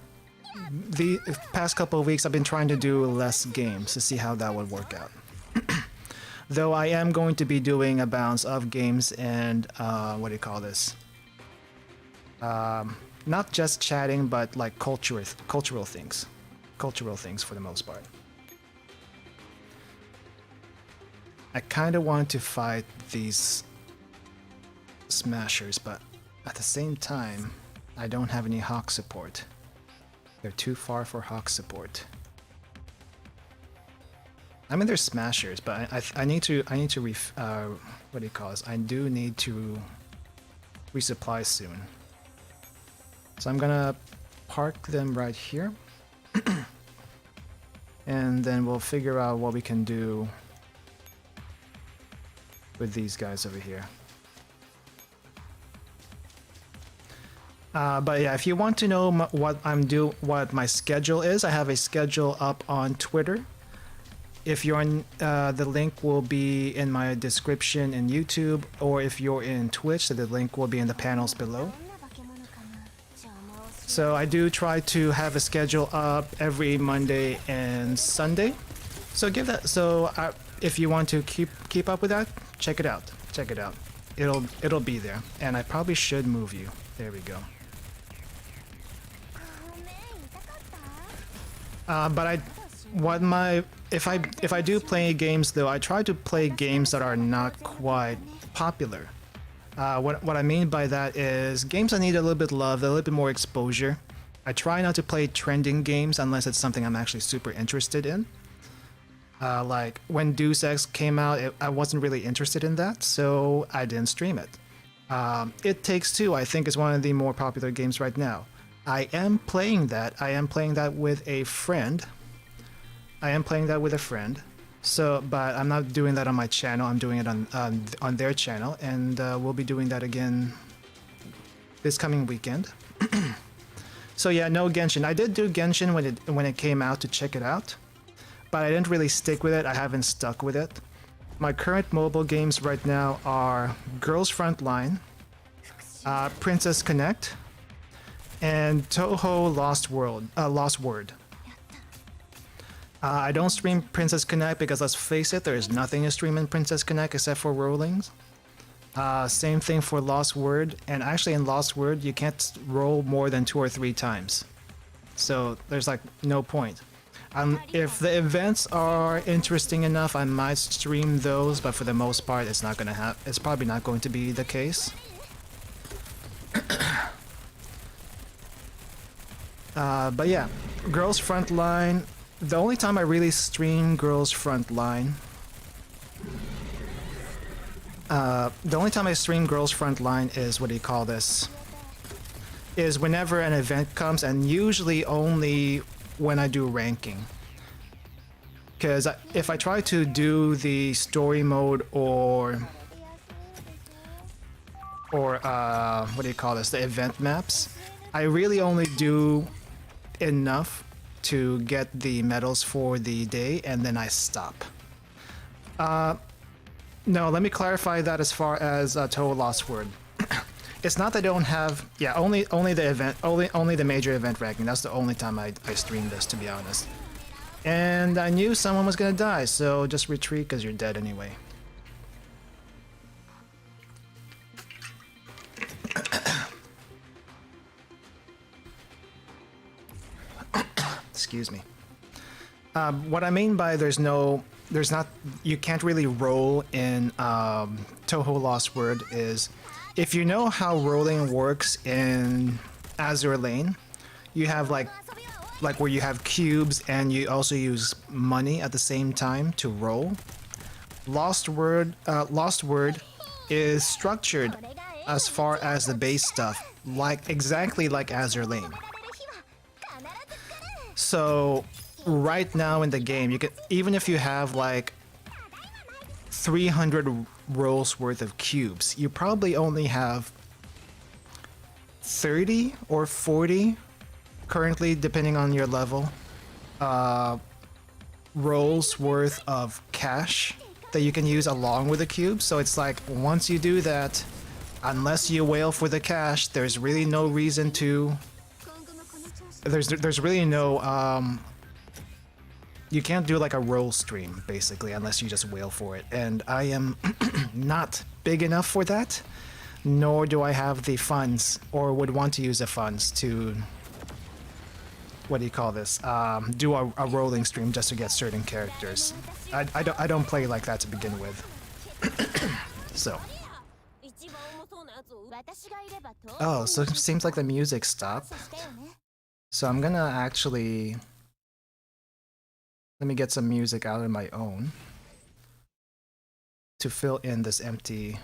Speaker 1: the past couple of weeks I've been trying to do less games to see how that would work out. Though I am going to be doing a balance of games and what do you call this? Not just chatting, but like cultural things for the most part. I kind of want to fight these smashers, but at the same time, I don't have any Hawk support. They're too far for Hawk support. I mean, they're smashers, but I need to what do you call this? I do need to resupply soon. So I'm gonna park them right here. And then we'll figure out what we can do with these guys over here. But yeah, if you want to know what my schedule is, I have a schedule up on Twitter. If you're on, the link will be in my description in YouTube, or if you're in Twitch, so the link will be in the panels below. So I do try to have a schedule up every Monday and Sunday. So if you want to keep up with that, check it out. Check it out. It'll be there, and I probably should move you. There we go. But if I do play games though, I try to play games that are not quite popular. What I mean by that is games that need a little bit of love, a little bit more exposure. I try not to play trending games unless it's something I'm actually super interested in. Like when Deus Ex came out, I wasn't really interested in that, so I didn't stream it. It Takes Two, I think, is one of the more popular games right now. I am playing that. I am playing that with a friend. So, but I'm not doing that on my channel. I'm doing it on their channel, and we'll be doing that again this coming weekend. So yeah, no Genshin. I did do Genshin when it came out to check it out, but I didn't really stick with it. I haven't stuck with it. My current mobile games right now are Girls Frontline, Princess Connect, and Touhou Lost Word. I don't stream Princess Connect because, let's face it, there is nothing to stream in Princess Connect except for rollings. Same thing for Lost Word, and actually in Lost Word you can't roll more than 2 or 3 times. So there's like no point. If the events are interesting enough, I might stream those, but for the most part it's probably not going to be the case. But yeah, Girls Frontline. The only time I really stream Girls Frontline is, what do you call this? Is whenever an event comes, and usually only when I do ranking. Because if I try to do the story mode or or what do you call this, the event maps, I really only do enough to get the medals for the day, and then I stop. No, let me clarify that as far as Total Lost Word. It's not that I don't have, yeah, only the event, only the major event ranking. That's the only time I stream this, to be honest. And I knew someone was gonna die, so just retreat because you're dead anyway. Excuse me. What I mean by you can't really roll in Touhou Lost Word is, if you know how rolling works in Azure Lane, you have like where you have cubes and you also use money at the same time to roll. Lost Word is structured as far as the base stuff, exactly like Azure Lane. So right now in the game, you can, even if you have like 300 rolls worth of cubes, you probably only have 30 or 40 currently, depending on your level, rolls worth of cash that you can use along with the cube. So it's like, once you do that, unless you wail for the cash, there's really no reason to, there's really no you can't do like a roll stream basically unless you just wail for it, and I am not big enough for that, nor do I have the funds or would want to use the funds to, what do you call this, do a rolling stream just to get certain characters. I don't play like that to begin with. So oh, so it seems like the music stopped, so I'm gonna actually, let me get some music out of my own to fill in this empty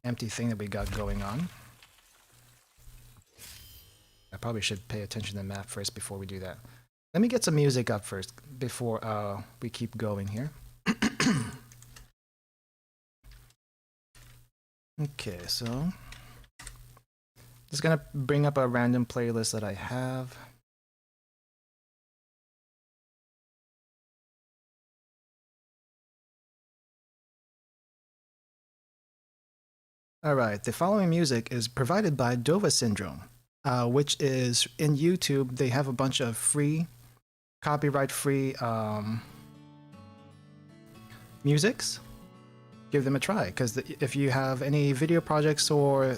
Speaker 1: thing that we got going on. I probably should pay attention to the map first before we do that. Let me get some music up first before we keep going here. Okay, so just gonna bring up a random playlist that I have. Alright, the following music is provided by Dova Syndrome, which is in YouTube. They have a bunch of free, copyright-free musics. Give them a try, because if you have any video projects or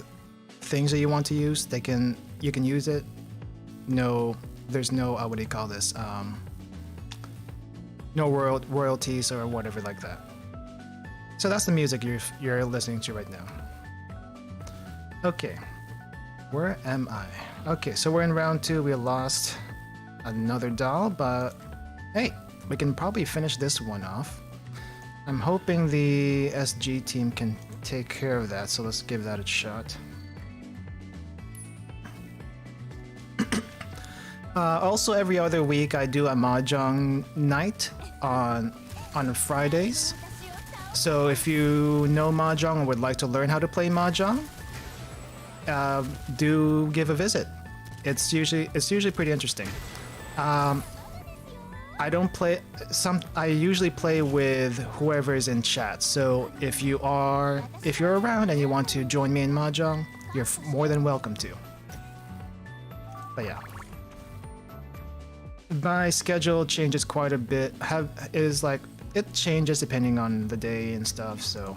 Speaker 1: things that you want to use, you can use it. No, there's no what do you call this? No royalties or whatever like that. So that's the music you're listening to right now. Okay, where am I? Okay, so we're in round 2. We lost another doll, but hey, we can probably finish this one off. I'm hoping the SG team can take care of that, so let's give that a shot. Also, every other week I do a mahjong night on Fridays. So if you know mahjong and would like to learn how to play mahjong, do give a visit. It's usually pretty interesting. I don't play I usually play with whoever is in chat. So if you're around and you want to join me in mahjong, you're more than welcome to. But yeah, my schedule changes quite a bit. It changes depending on the day and stuff. So.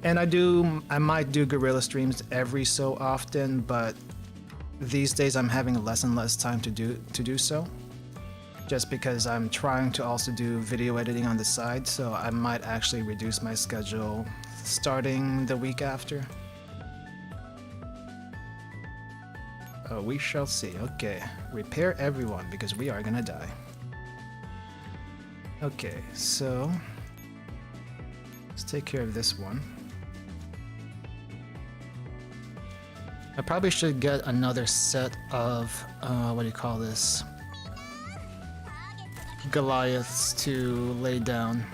Speaker 1: And I might do guerrilla streams every so often, but these days I'm having less and less time to do so, just because I'm trying to also do video editing on the side, so I might actually reduce my schedule starting the week after. Oh, we shall see. Okay, repair everyone because we are gonna die. Okay, so let's take care of this one. I probably should get another set of, what do you call this? Goliaths to lay down.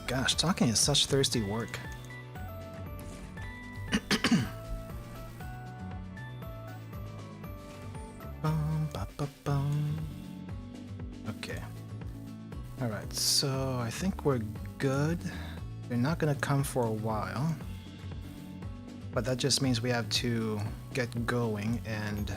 Speaker 1: Gosh, talking is such thirsty work. Okay. Alright, so I think we're good. They're not gonna come for a while. But that just means we have to get going and...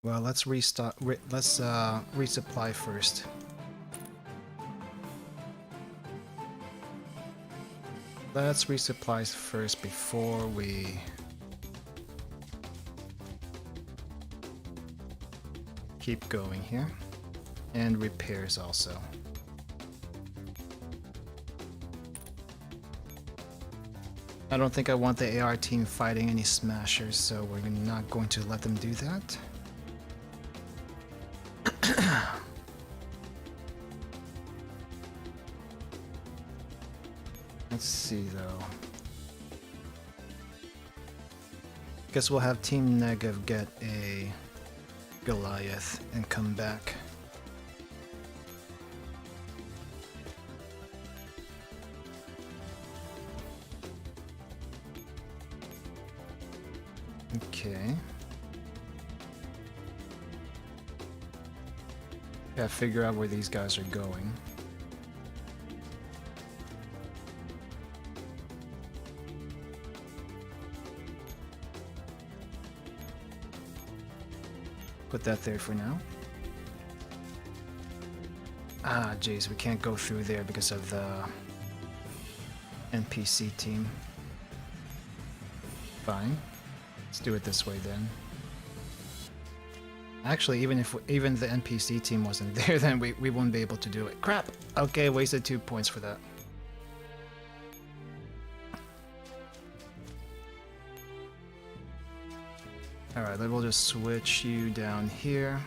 Speaker 1: Well, let's restock. Let's resupply first. Let's resupply first before we keep going here, and repairs also. I don't think I want the AR team fighting any smashers, so we're not going to let them do that. Let's see though. Guess we'll have Team Negev get a Goliath and come back. Okay. Gotta figure out where these guys are going. Put that there for now. Ah, jeez, we can't go through there because of the NPC team. Fine. Let's do it this way then. Actually, even if even the NPC team wasn't there, then we wouldn't be able to do it. Crap! Okay, wasted 2 points for that. Alright, then we'll just switch you down here.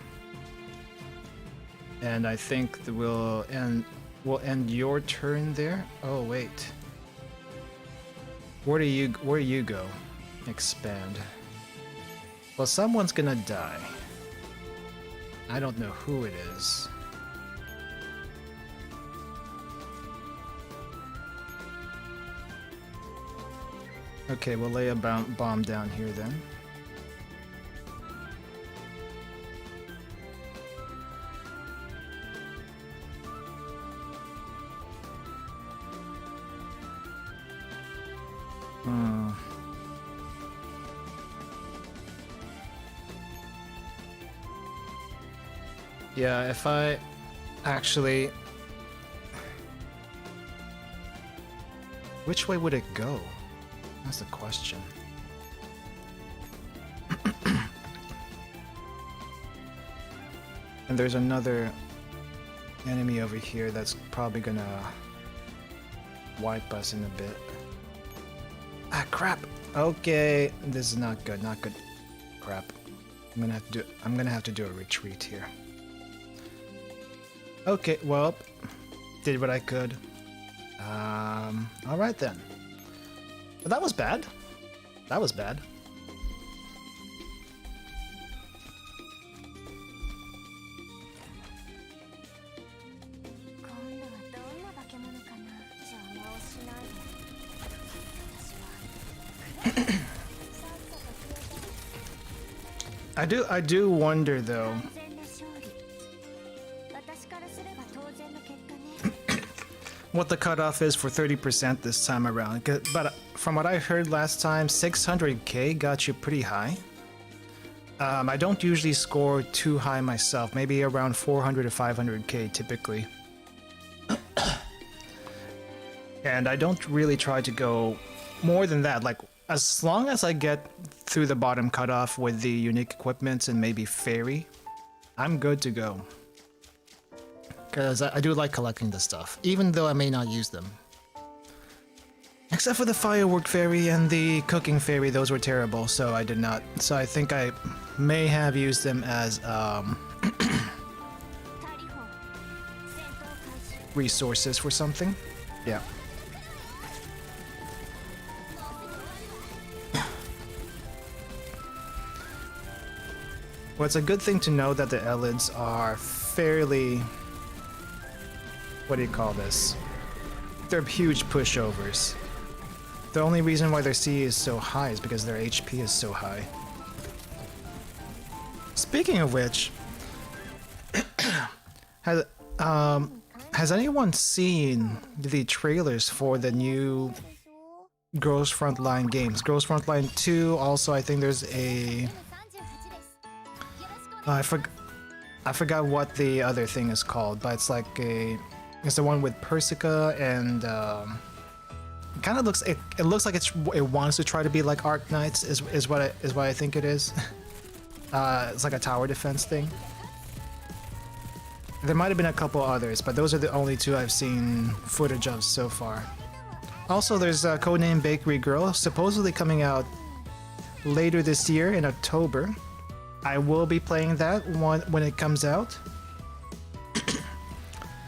Speaker 1: And I think that we'll end your turn there. Oh wait. Where do you go? Expand. Well, someone's gonna die. I don't know who it is. Okay, we'll lay a bomb down here then. Yeah, if I actually... Which way would it go? That's the question. And there's another enemy over here that's probably gonna wipe us in a bit. Ah, crap! Okay, this is not good, not good. Crap. I'm gonna have to do a retreat here. Okay, well, did what I could. Alright then. But that was bad. That was bad. I do wonder though. What the cutoff is for 30% this time around. But from what I heard last time, 600k got you pretty high. I don't usually score too high myself, maybe around 400 to 500k typically. And I don't really try to go more than that. Like, as long as I get through the bottom cutoff with the unique equipments and maybe fairy, I'm good to go. Because I do like collecting this stuff, even though I may not use them. Except for the firework fairy and the cooking fairy, those were terrible, so I did not. So I think I may have used them as resources for something. Yeah. Well, it's a good thing to know that the Elids are fairly... What do you call this? They're huge pushovers. The only reason why their C is so high is because their HP is so high. Speaking of which, has anyone seen the trailers for the new Girls Frontline games? Girls Frontline 2, also I think there's a... I forgot what the other thing is called, but it's like a... It's the one with Persica and... it kind of looks... It looks like it wants to try to be like Arknights, is what I think it is. It's like a tower defense thing. There might have been a couple others, but those are the only two I've seen footage of so far. Also, there's Codename Bakery Girl, supposedly coming out later this year in October. I will be playing that one when it comes out.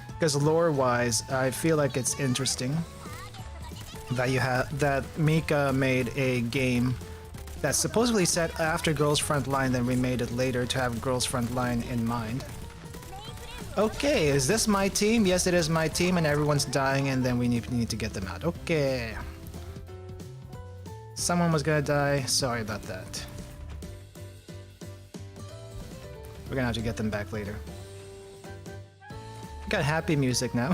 Speaker 1: Because lore-wise, I feel like it's interesting that Mika made a game that's supposedly set after Girls Frontline, then remade it later to have Girls Frontline in mind. Okay, is this my team? Yes, it is my team, and everyone's dying, and then we need to get them out. Okay. Someone was gonna die. Sorry about that. We're gonna have to get them back later. Got happy music now.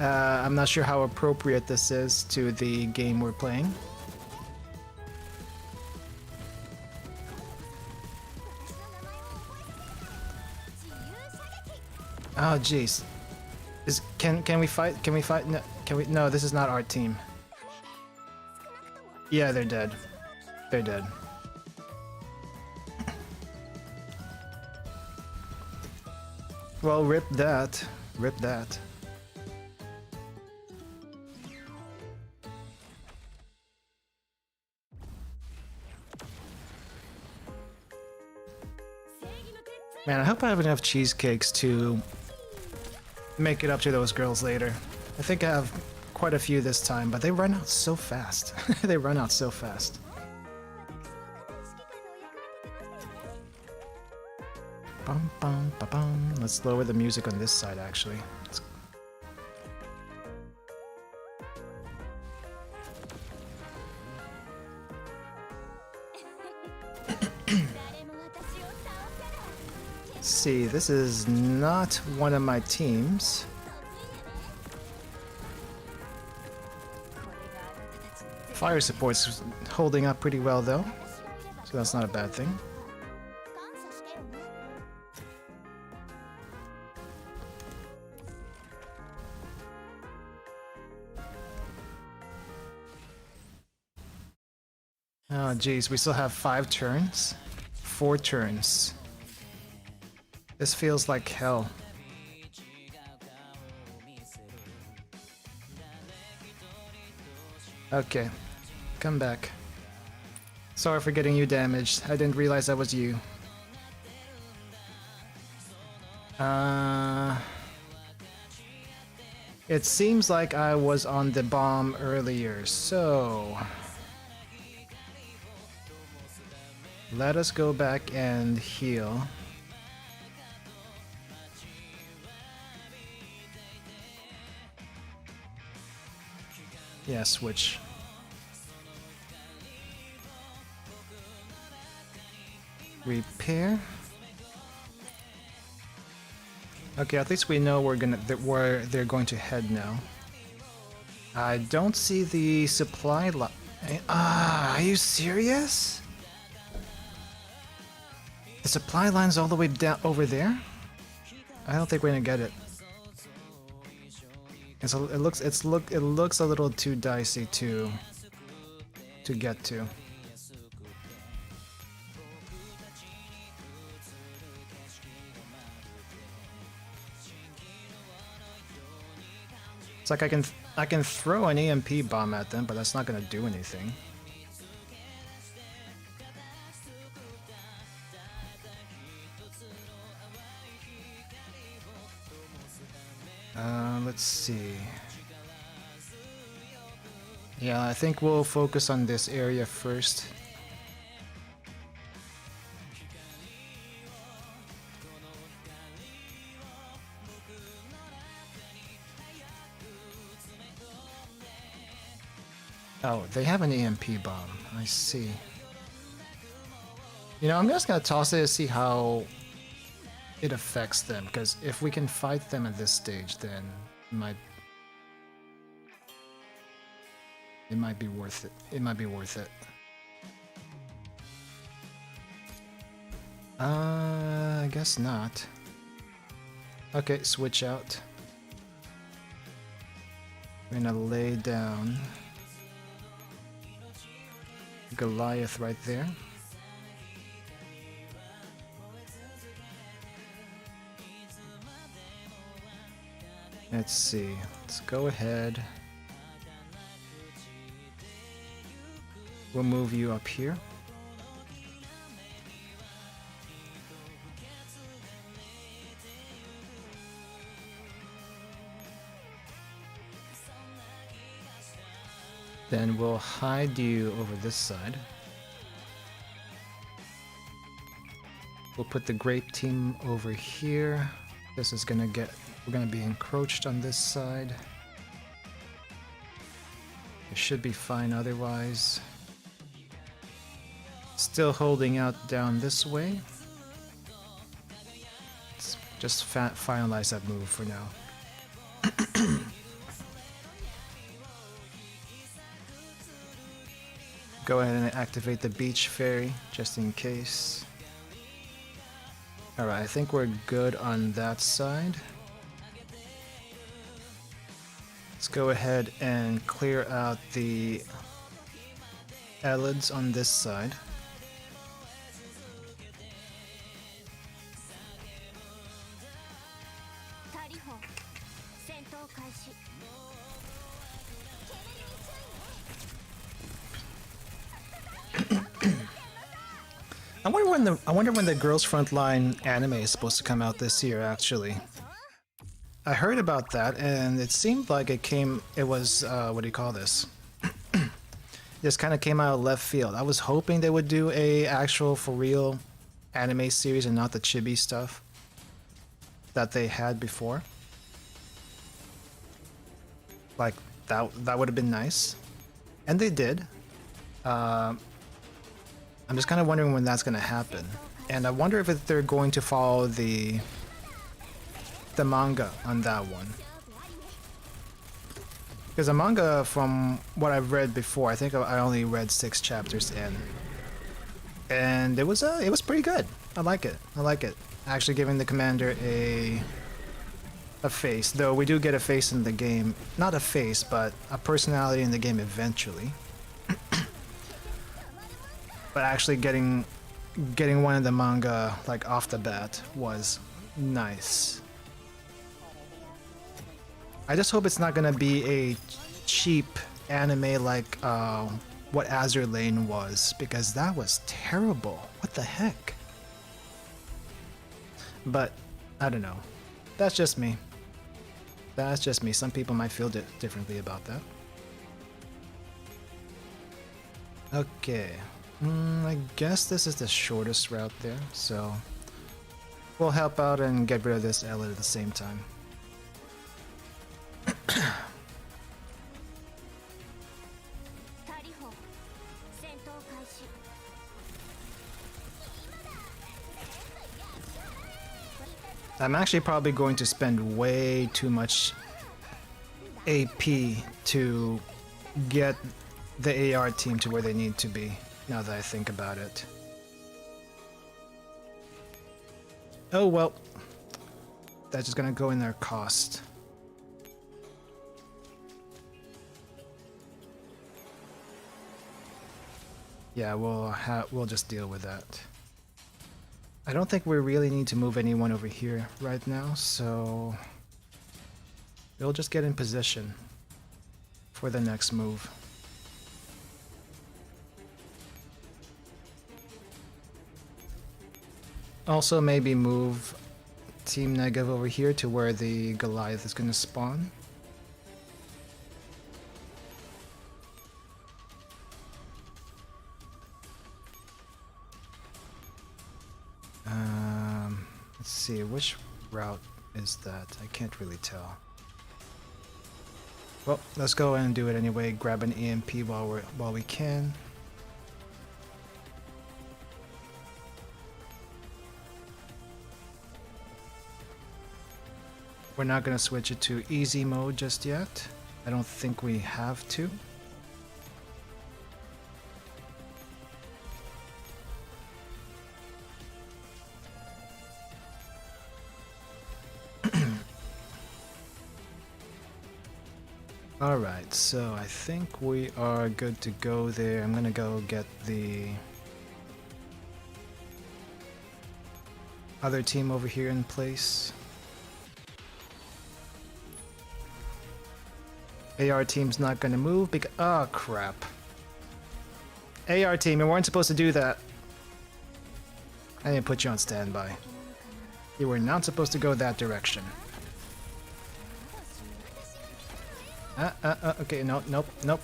Speaker 1: I'm not sure how appropriate this is to the game we're playing. Oh jeez. Can we fight? Can we fight? No, can we? No, this is not our team. Yeah, they're dead. They're dead. Well, rip that. Rip that. Man, I hope I have enough cheesecakes to make it up to those girls later. I think I have quite a few this time, but they run out so fast. They run out so fast. Bum, bum, ba, bum. Let's lower the music on this side, actually. See, this is not one of my teams. Fire support's holding up pretty well though, so that's not a bad thing. Oh geez, we still have 5 turns? 4 turns. This feels like hell. Okay, come back. Sorry for getting you damaged. I didn't realize that was you. It seems like I was on the bomb earlier, so... let us go back and heal. Yeah, switch. Repair. Okay, at least we know where they're going to head now. I don't see the supply line. Ah, are you serious? The supply line's all the way down over there? I don't think we're gonna get it. It looks a little too dicey to get to. It's like I can throw an EMP bomb at them, but that's not gonna do anything. Let's see. Yeah, I think we'll focus on this area first. Oh, they have an EMP bomb. I see. You know, I'm just gonna toss it to see how it affects them, because if we can fight them at this stage, then it might be worth it. It might be worth it. I guess not. Okay, switch out. We're gonna lay down Goliath right there. Let's see. Let's go ahead. We'll move you up here. Then we'll hide you over this side. We'll put the grape team over here. This is gonna get, we're gonna be encroached on this side. It should be fine otherwise. Still holding out down this way. Let's just finalize that move for now. Go ahead and activate the beach fairy just in case. Alright, I think we're good on that side. Let's go ahead and clear out the elids on this side. I wonder when the Girls Frontline anime is supposed to come out this year, actually. I heard about that, and it seemed like it was, what do you call this? This kind of came out of left field. I was hoping they would do a actual, for real anime series and not the chibi stuff that they had before. Like, that would have been nice. And they did. I'm just kind of wondering when that's going to happen. And I wonder if they're going to follow the manga on that one. Because the manga, from what I've read before, I think I only read 6 chapters in. And it was pretty good. I like it. I like it. Actually giving the commander a face. Though we do get a face in the game. Not a face, but a personality in the game eventually. But actually getting one in the manga like off the bat was nice. I just hope it's not gonna be a cheap anime like what Azure Lane was, because that was terrible. What the heck? But I don't know. That's just me. That's just me. Some people might feel differently about that. Okay. I guess this is the shortest route there, so we'll help out and get rid of this Elliot at the same time. I'm actually probably going to spend way too much AP to get the AR team to where they need to be, now that I think about it. Oh well, that's just gonna go in their cost. Yeah, we'll just deal with that. I don't think we really need to move anyone over here right now, so we'll just get in position for the next move. Also, maybe move Team Negative over here to where the Goliath is going to spawn. Let's see, which route is that? I can't really tell. Well, let's go and do it anyway. Grab an EMP while we can. We're not gonna switch it to easy mode just yet. I don't think we have to. Alright, so I think we are good to go there. I'm gonna go get the other team over here in place. AR team's not gonna move because— oh crap. AR team, you weren't supposed to do that. I didn't put you on standby. You were not supposed to go that direction. Okay, no, nope, nope.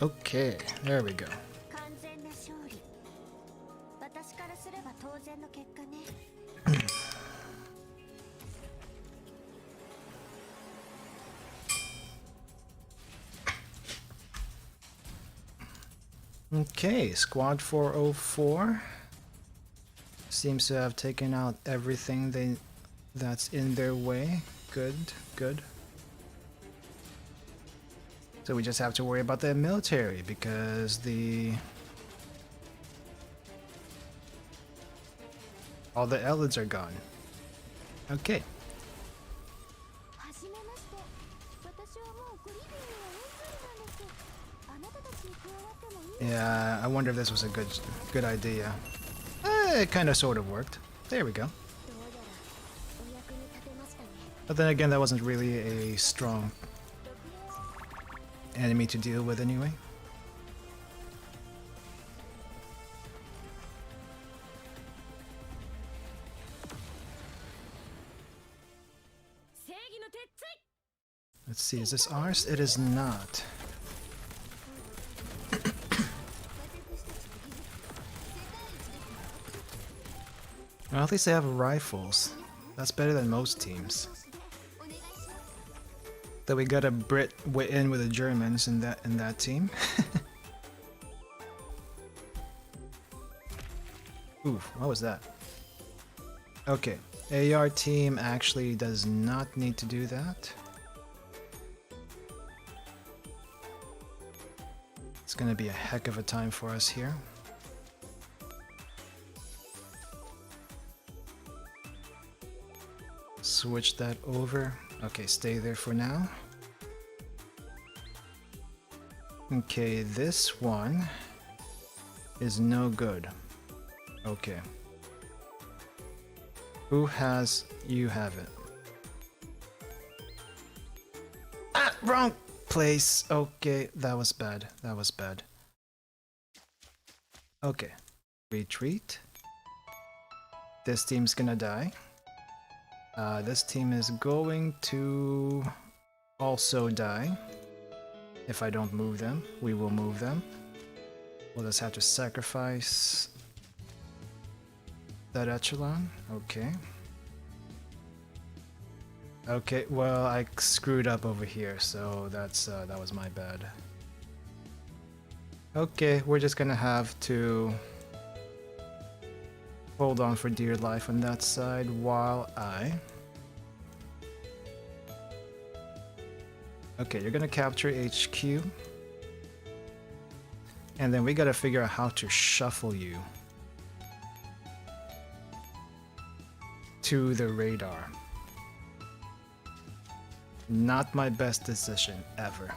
Speaker 1: Okay, there we go. Okay, Squad 404 seems to have taken out everything that's in their way. Good, good. So we just have to worry about the military because all the elites are gone. Okay. Yeah, I wonder if this was a good idea. It kind of sort of worked. There we go. But then again, that wasn't really a strong enemy to deal with anyway. Let's see, is this ours? It is not. Well, at least they have rifles. That's better than most teams. That we got a Brit in with the Germans in that team. Ooh, what was that? Okay, AR team actually does not need to do that. It's gonna be a heck of a time for us here. Switch that over. Okay, stay there for now. Okay, this one is no good. Okay. Who has— you have it. Ah, wrong place. Okay, that was bad. That was bad. Okay. Retreat. This team's gonna die. This team is going to also die. If I don't move them, we will move them. We'll just have to sacrifice that echelon. Okay. Okay, well, I screwed up over here, so that was my bad. Okay, we're just gonna have to hold on for dear life on that side while I— okay, you're gonna capture HQ. And then we gotta figure out how to shuffle you to the radar. Not my best decision ever.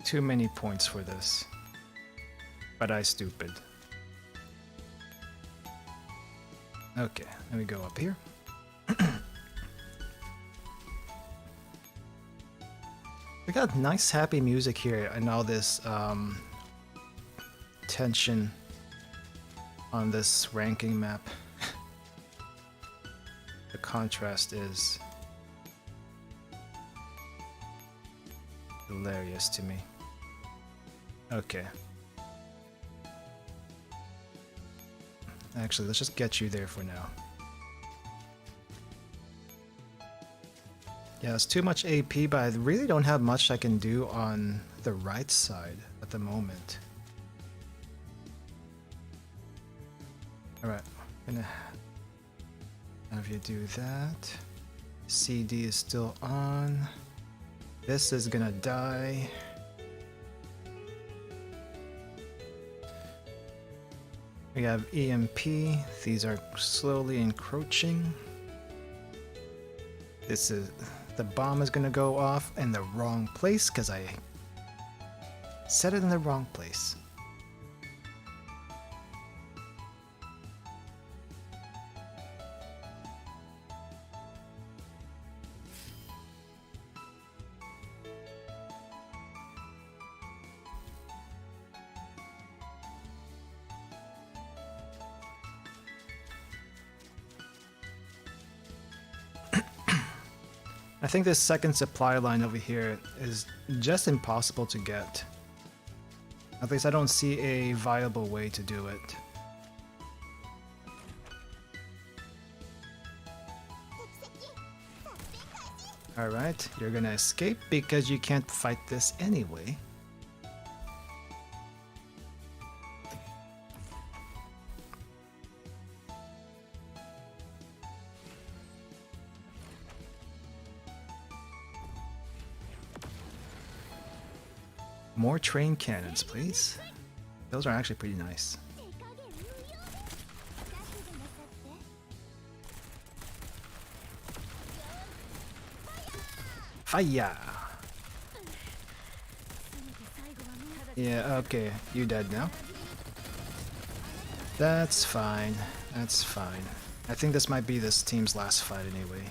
Speaker 1: Too many points for this. But I stupid. Okay, let me go up here. We got nice happy music here and all this tension on this ranking map. The contrast is hilarious to me. Okay. Actually, let's just get you there for now. Yeah, it's too much AP, but I really don't have much I can do on the right side at the moment. Alright, gonna have you do that. CD is still on. This is gonna die. We have EMP. These are slowly encroaching. The bomb is gonna go off in the wrong place because I set it in the wrong place. I think this second supply line over here is just impossible to get. At least I don't see a viable way to do it. Alright, you're gonna escape because you can't fight this anyway. More train cannons, please. Those are actually pretty nice. Fire! Yeah, okay, you dead now. That's fine. That's fine. I think this might be this team's last fight anyway.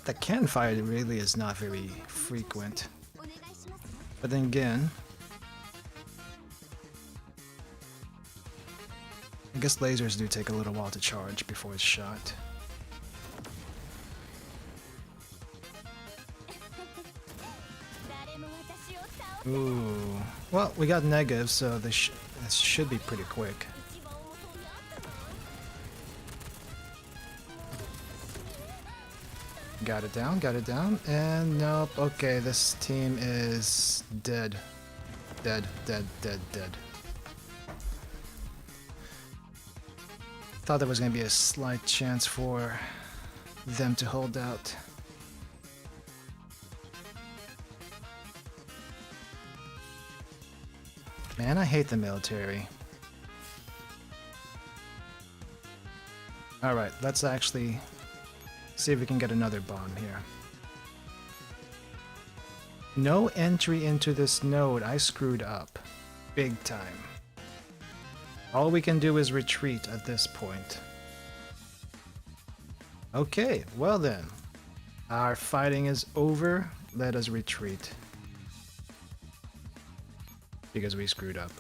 Speaker 1: The can fight really is not very frequent. But then again, I guess lasers do take a little while to charge before it's shot. Ooh. Well, we got negatives, so this should be pretty quick. Got it down, and nope, okay, this team is dead. Dead. Thought there was gonna be a slight chance for them to hold out. Man, I hate the military. Alright, let's actually see if we can get another bomb here. No entry into this node. I screwed up. Big time. All we can do is retreat at this point. Okay, well then. Our fighting is over. Let us retreat. Because we screwed up.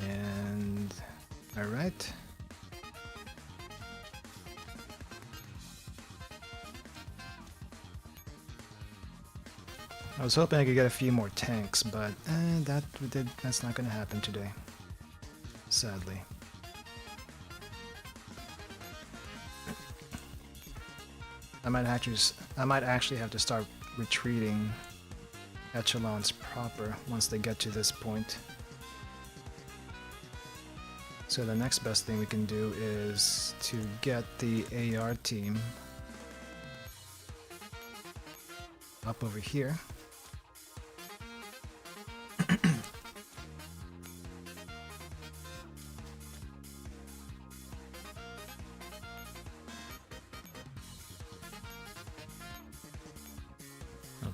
Speaker 1: And all right. I was hoping I could get a few more tanks, but that's not going to happen today. Sadly. I might actually have to start retreating echelons proper once they get to this point. So the next best thing we can do is to get the AR team up over here.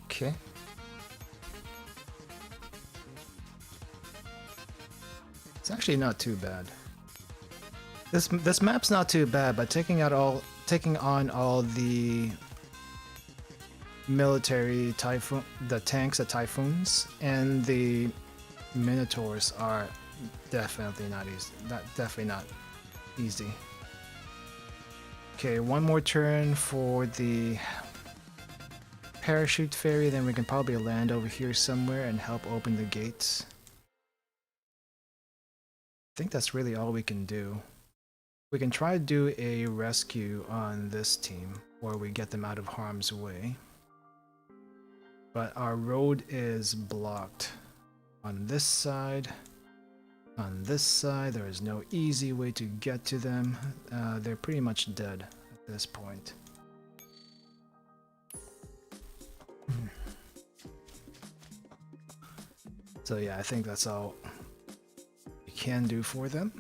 Speaker 1: Okay. It's actually not too bad. This map's not too bad, but taking out all taking on all the military typhoon, the tanks, the typhoons, and the minotaurs are definitely not easy. Definitely not easy. Okay, one more turn for the parachute ferry, then we can probably land over here somewhere and help open the gates. I think that's really all we can do. We can try to do a rescue on this team, where we get them out of harm's way. But our road is blocked. On this side, there is no easy way to get to them. They're pretty much dead at this point. So yeah, I think that's all we can do for them.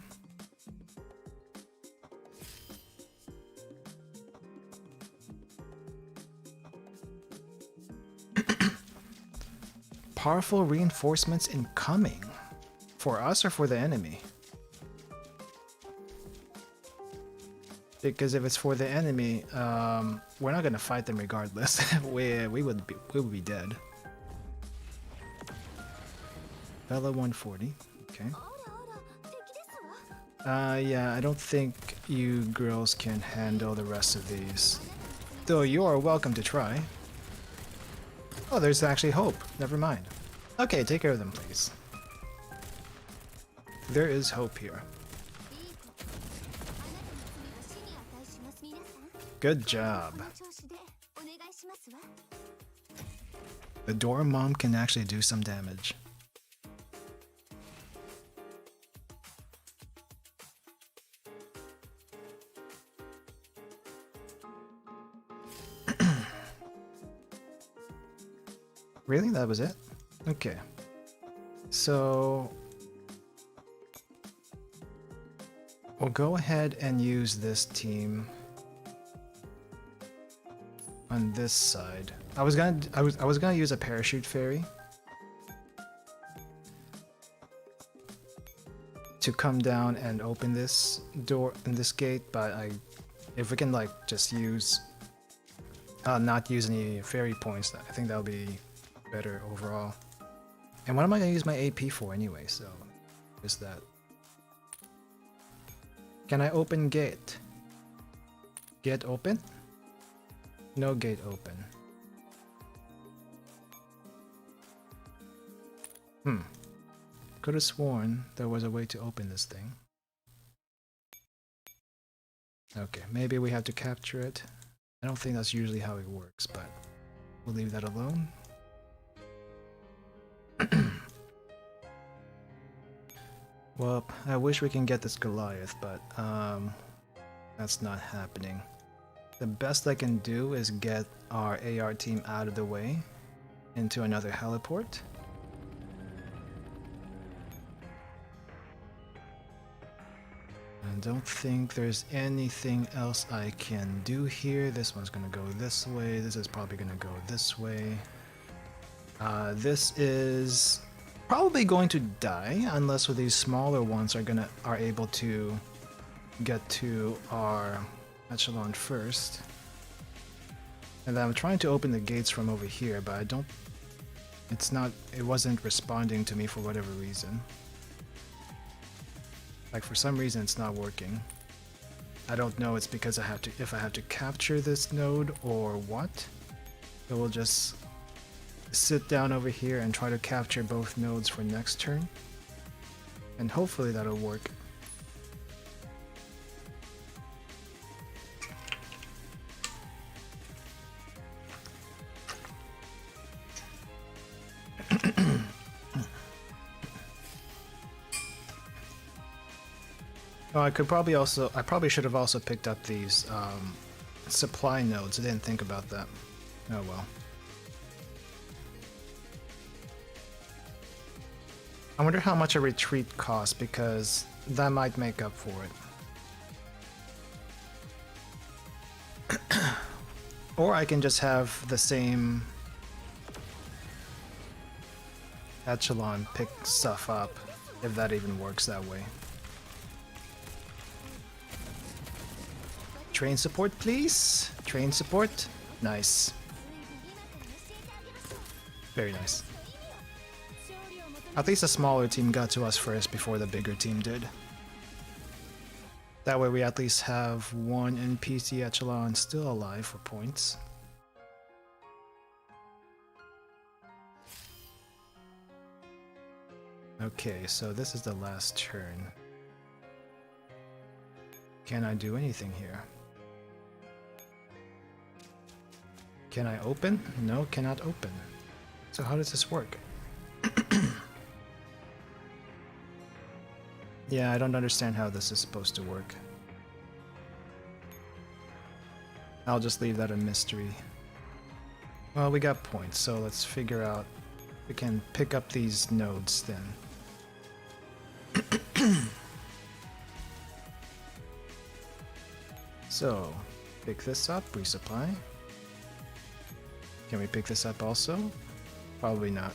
Speaker 1: Powerful reinforcements incoming. For us or for the enemy? Because if it's for the enemy, we're not gonna fight them regardless. we would be dead. Bella 140. Okay. Yeah, I don't think you girls can handle the rest of these. Though you are welcome to try. Oh, there's actually hope. Never mind. Okay, take care of them, please. There is hope here. Good job. The door mom can actually do some damage. Really? That was it? Okay. So we'll go ahead and use this team on this side. I was gonna use a parachute ferry to come down and open this door and this gate, but if we can like just use not use any ferry points, I think that'll be better overall. And what am I gonna use my AP for anyway? So is that? Can I open gate? Gate open? No gate open. Could have sworn there was a way to open this thing. Okay, maybe we have to capture it. I don't think that's usually how it works, but we'll leave that alone. Well, I wish we can get this Goliath, but that's not happening. The best I can do is get our AR team out of the way into another heliport. I don't think there's anything else I can do here. This one's gonna go this way. This is probably gonna go this way. This is probably going to die unless with these smaller ones are able to get to our echelon first. And I'm trying to open the gates from over here, but it wasn't responding to me for whatever reason. Like for some reason it's not working. I don't know it's because if I have to capture this node or what. So we'll just sit down over here and try to capture both nodes for next turn. And hopefully that'll work. Oh, I probably should have also picked up these supply nodes. I didn't think about that. Oh well. I wonder how much a retreat costs, because that might make up for it. Or I can just have the same echelon pick stuff up, if that even works that way. Train support, please. Train support. Nice. Very nice. At least a smaller team got to us first before the bigger team did. That way we at least have one NPC echelon still alive for points. Okay, so this is the last turn. Can I do anything here? Can I open? No, cannot open. So how does this work? Yeah, I don't understand how this is supposed to work. I'll just leave that a mystery. Well, we got points, so let's figure out if we can pick up these nodes then. So, pick this up, resupply. Can we pick this up also? Probably not.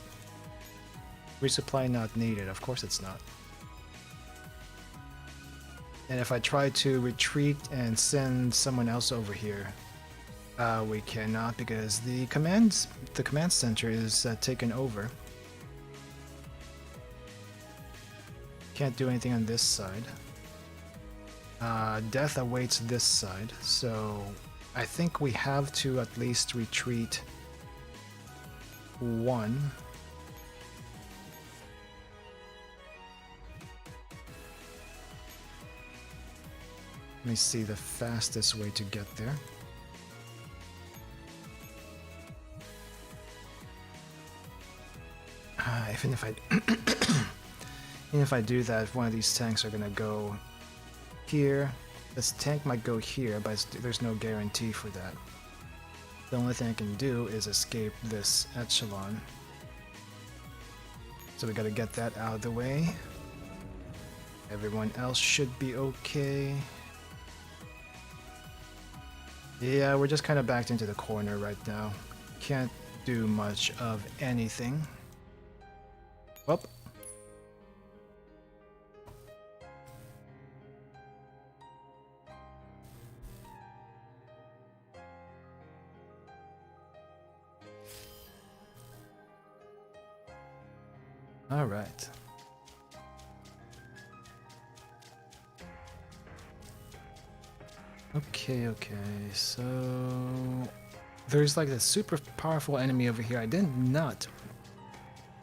Speaker 1: Resupply not needed, of course it's not. And if I try to retreat and send someone else over here, we cannot because the command center is taken over. Can't do anything on this side. Death awaits this side, so I think we have to at least retreat one. Let me see the fastest way to get there. Even if I even if I do that, one of these tanks are gonna go here. This tank might go here, but there's no guarantee for that. The only thing I can do is escape this echelon. So we gotta get that out of the way. Everyone else should be okay. Yeah, we're just kind of backed into the corner right now. Can't do much of anything. Whoop. All right. Okay, so there's like a super powerful enemy over here I did not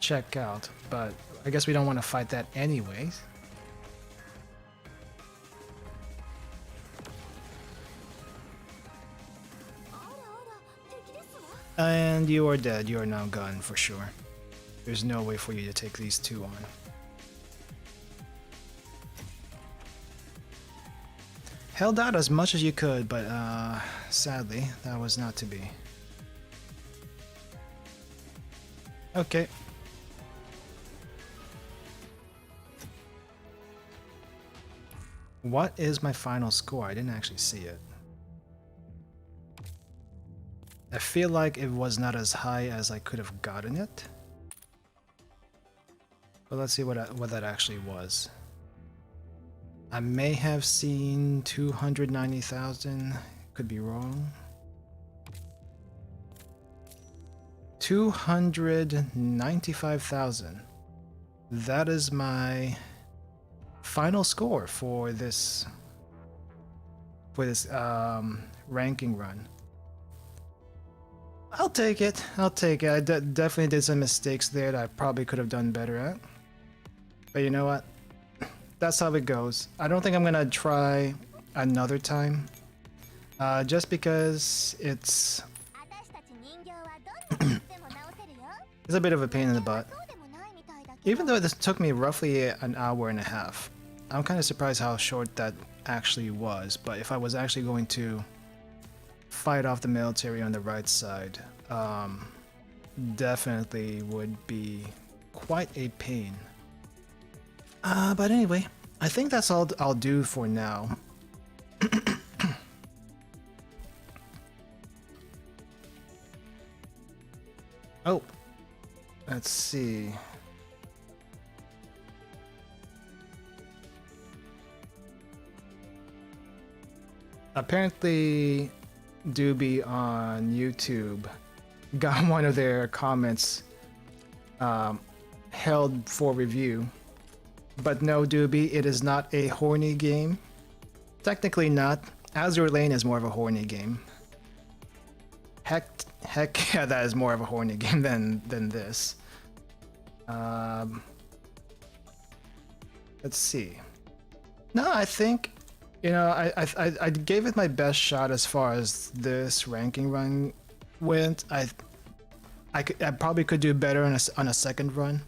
Speaker 1: check out, but I guess we don't want to fight that anyways. And you are dead, you are now gone for sure. There's no way for you to take these two on. Held out as much as you could, but sadly, that was not to be. Okay. What is my final score? I didn't actually see it. I feel like it was not as high as I could have gotten it. But let's see what that actually was. I may have seen 290,000, could be wrong. 295,000. That is my final score for this ranking run. I'll take it. I'll take it. I definitely did some mistakes there that I probably could have done better at. But you know what? That's how it goes. I don't think I'm gonna try another time. Just because it's it's a bit of a pain in the butt. Even though this took me roughly an hour and a half, I'm kind of surprised how short that actually was. But if I was actually going to fight off the military on the right side, definitely would be quite a pain. But anyway, I think that's all I'll do for now. Oh, let's see. Apparently, Doobie on YouTube got one of their comments held for review. But no, Doobie, it is not a horny game. Technically not. Azure Lane is more of a horny game. Heck, yeah, that is more of a horny game than this. Let's see. No, I think, you know, I gave it my best shot as far as this ranking run went. I probably could do better on a second run,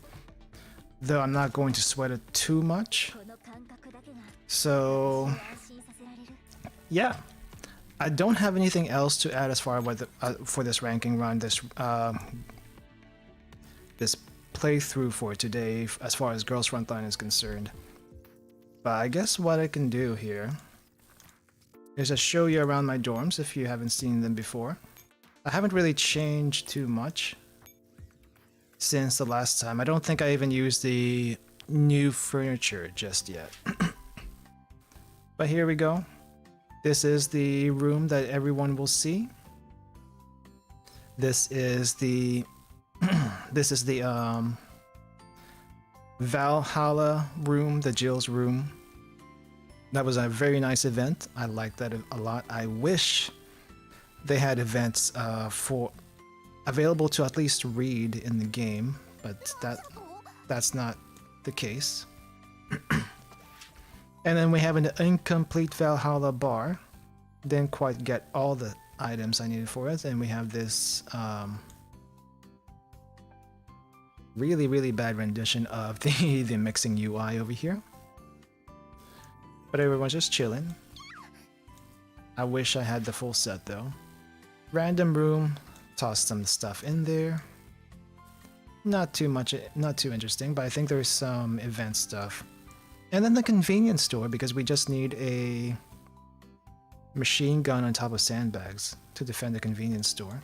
Speaker 1: though I'm not going to sweat it too much. So yeah, I don't have anything else to add as far as for this ranking run, this playthrough for today, as far as Girls Frontline is concerned. But I guess what I can do here is just show you around my dorms if you haven't seen them before. I haven't really changed too much since the last time. I don't think I even used the new furniture just yet. But here we go. This is the room that everyone will see. This is the Valhalla room, the Jill's room. That was a very nice event. I liked that a lot. I wish they had events available to at least read in the game, but that's not the case. And then we have an incomplete Valhalla bar. Didn't quite get all the items I needed for it, and we have this really bad rendition of the mixing UI over here. But everyone's just chilling. I wish I had the full set though. Random room, toss some stuff in there. Not too much, not too interesting, but I think there's some event stuff. And then the convenience store, because we just need a machine gun on top of sandbags to defend the convenience store.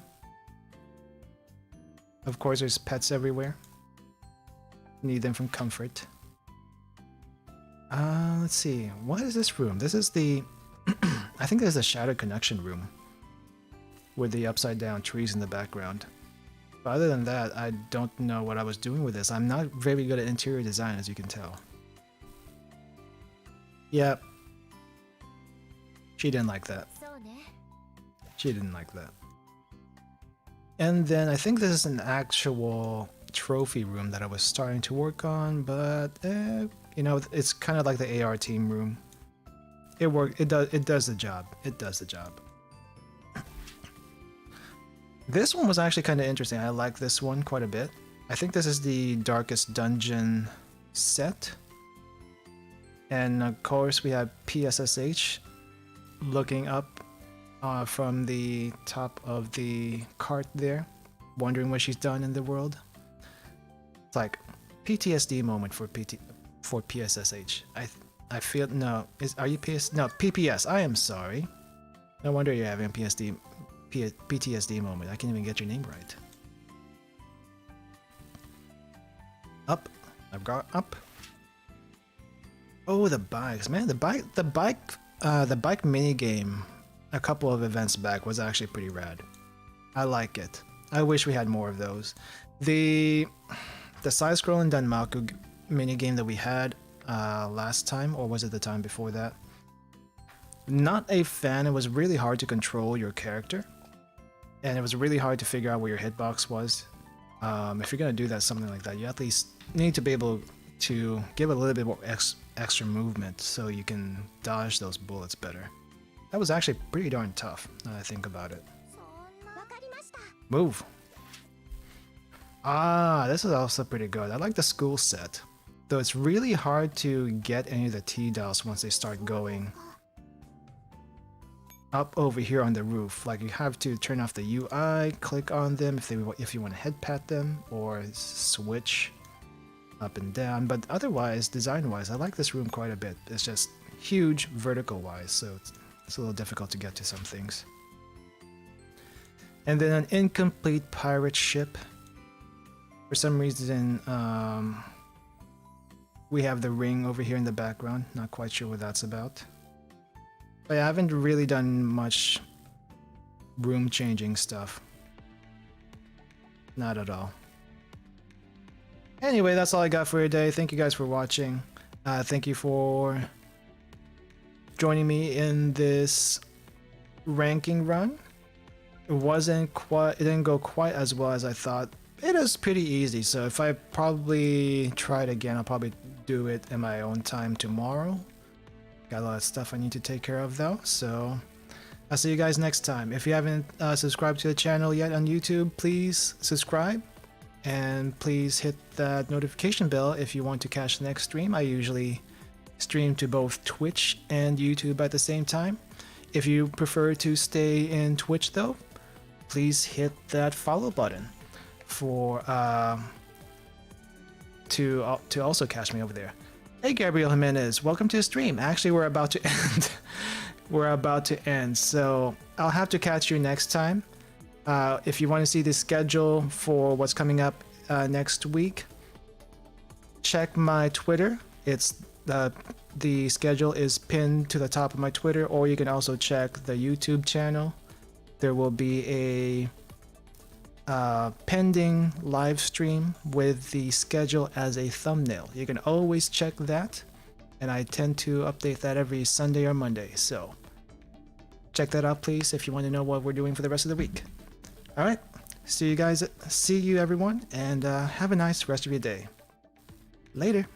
Speaker 1: Of course, there's pets everywhere. Need them from comfort. Let's see. What is this room? This is the... I think there's a Shattered Connection room with the upside down trees in the background. But other than that, I don't know what I was doing with this. I'm not very good at interior design, as you can tell. Yep. She didn't like that. She didn't like that. And then I think this is an actual trophy room that I was starting to work on, but you know, it's kind of like the AR team room. It does the job. It does the job. This one was actually kind of interesting. I like this one quite a bit. I think this is the Darkest Dungeon set. And of course we have PSSH looking up from the top of the cart there, wondering what she's done in the world. It's like PTSD moment for PSSH. I feel no. Are you PS? No, PPS. I am sorry. No wonder you're having a PTSD moment. I can't even get your name right. Up. I've got up. Oh, the bikes, man! The bike mini game a couple of events back was actually pretty rad. I like it. I wish we had more of those. The side-scrolling Danmaku mini game that we had last time, or was it the time before that? Not a fan. It was really hard to control your character, and it was really hard to figure out where your hitbox was. If you're gonna do that, something like that, you at least need to be able to give a little bit more extra movement so you can dodge those bullets better. That was actually pretty darn tough, now that I think about it. Move! Ah, this is also pretty good. I like the school set, though it's really hard to get any of the T-dials once they start going up over here on the roof. Like, you have to turn off the UI, click on them if you want to head pat them, or switch up and down. But otherwise, design-wise, I like this room quite a bit. It's just huge vertical-wise, so it's a little difficult to get to some things. And then an incomplete pirate ship. For some reason, we have the ring over here in the background. Not quite sure what that's about. But yeah, I haven't really done much room changing stuff. Not at all. Anyway, that's all I got for today. Thank you guys for watching. Thank you for joining me in this ranking run. It didn't go quite as well as I thought. It is pretty easy, so if I probably try it again, I'll probably do it in my own time tomorrow. Got a lot of stuff I need to take care of though, so I'll see you guys next time. If you haven't subscribed to the channel yet on YouTube, please subscribe. And please hit that notification bell if you want to catch the next stream. I usually stream to both Twitch and YouTube at the same time. If you prefer to stay in Twitch though, please hit that follow button for to also catch me over there. Hey Gabriel Jimenez, welcome to the stream. Actually, we're about to end. We're about to end, so I'll have to catch you next time. If you want to see the schedule for what's coming up next week, check my Twitter. It's the schedule is pinned to the top of my Twitter, or you can also check the YouTube channel. There will be a pending live stream with the schedule as a thumbnail. You can always check that, and I tend to update that every Sunday or Monday. So check that out, please, if you want to know what we're doing for the rest of the week. All right, see you everyone, and have a nice rest of your day. Later.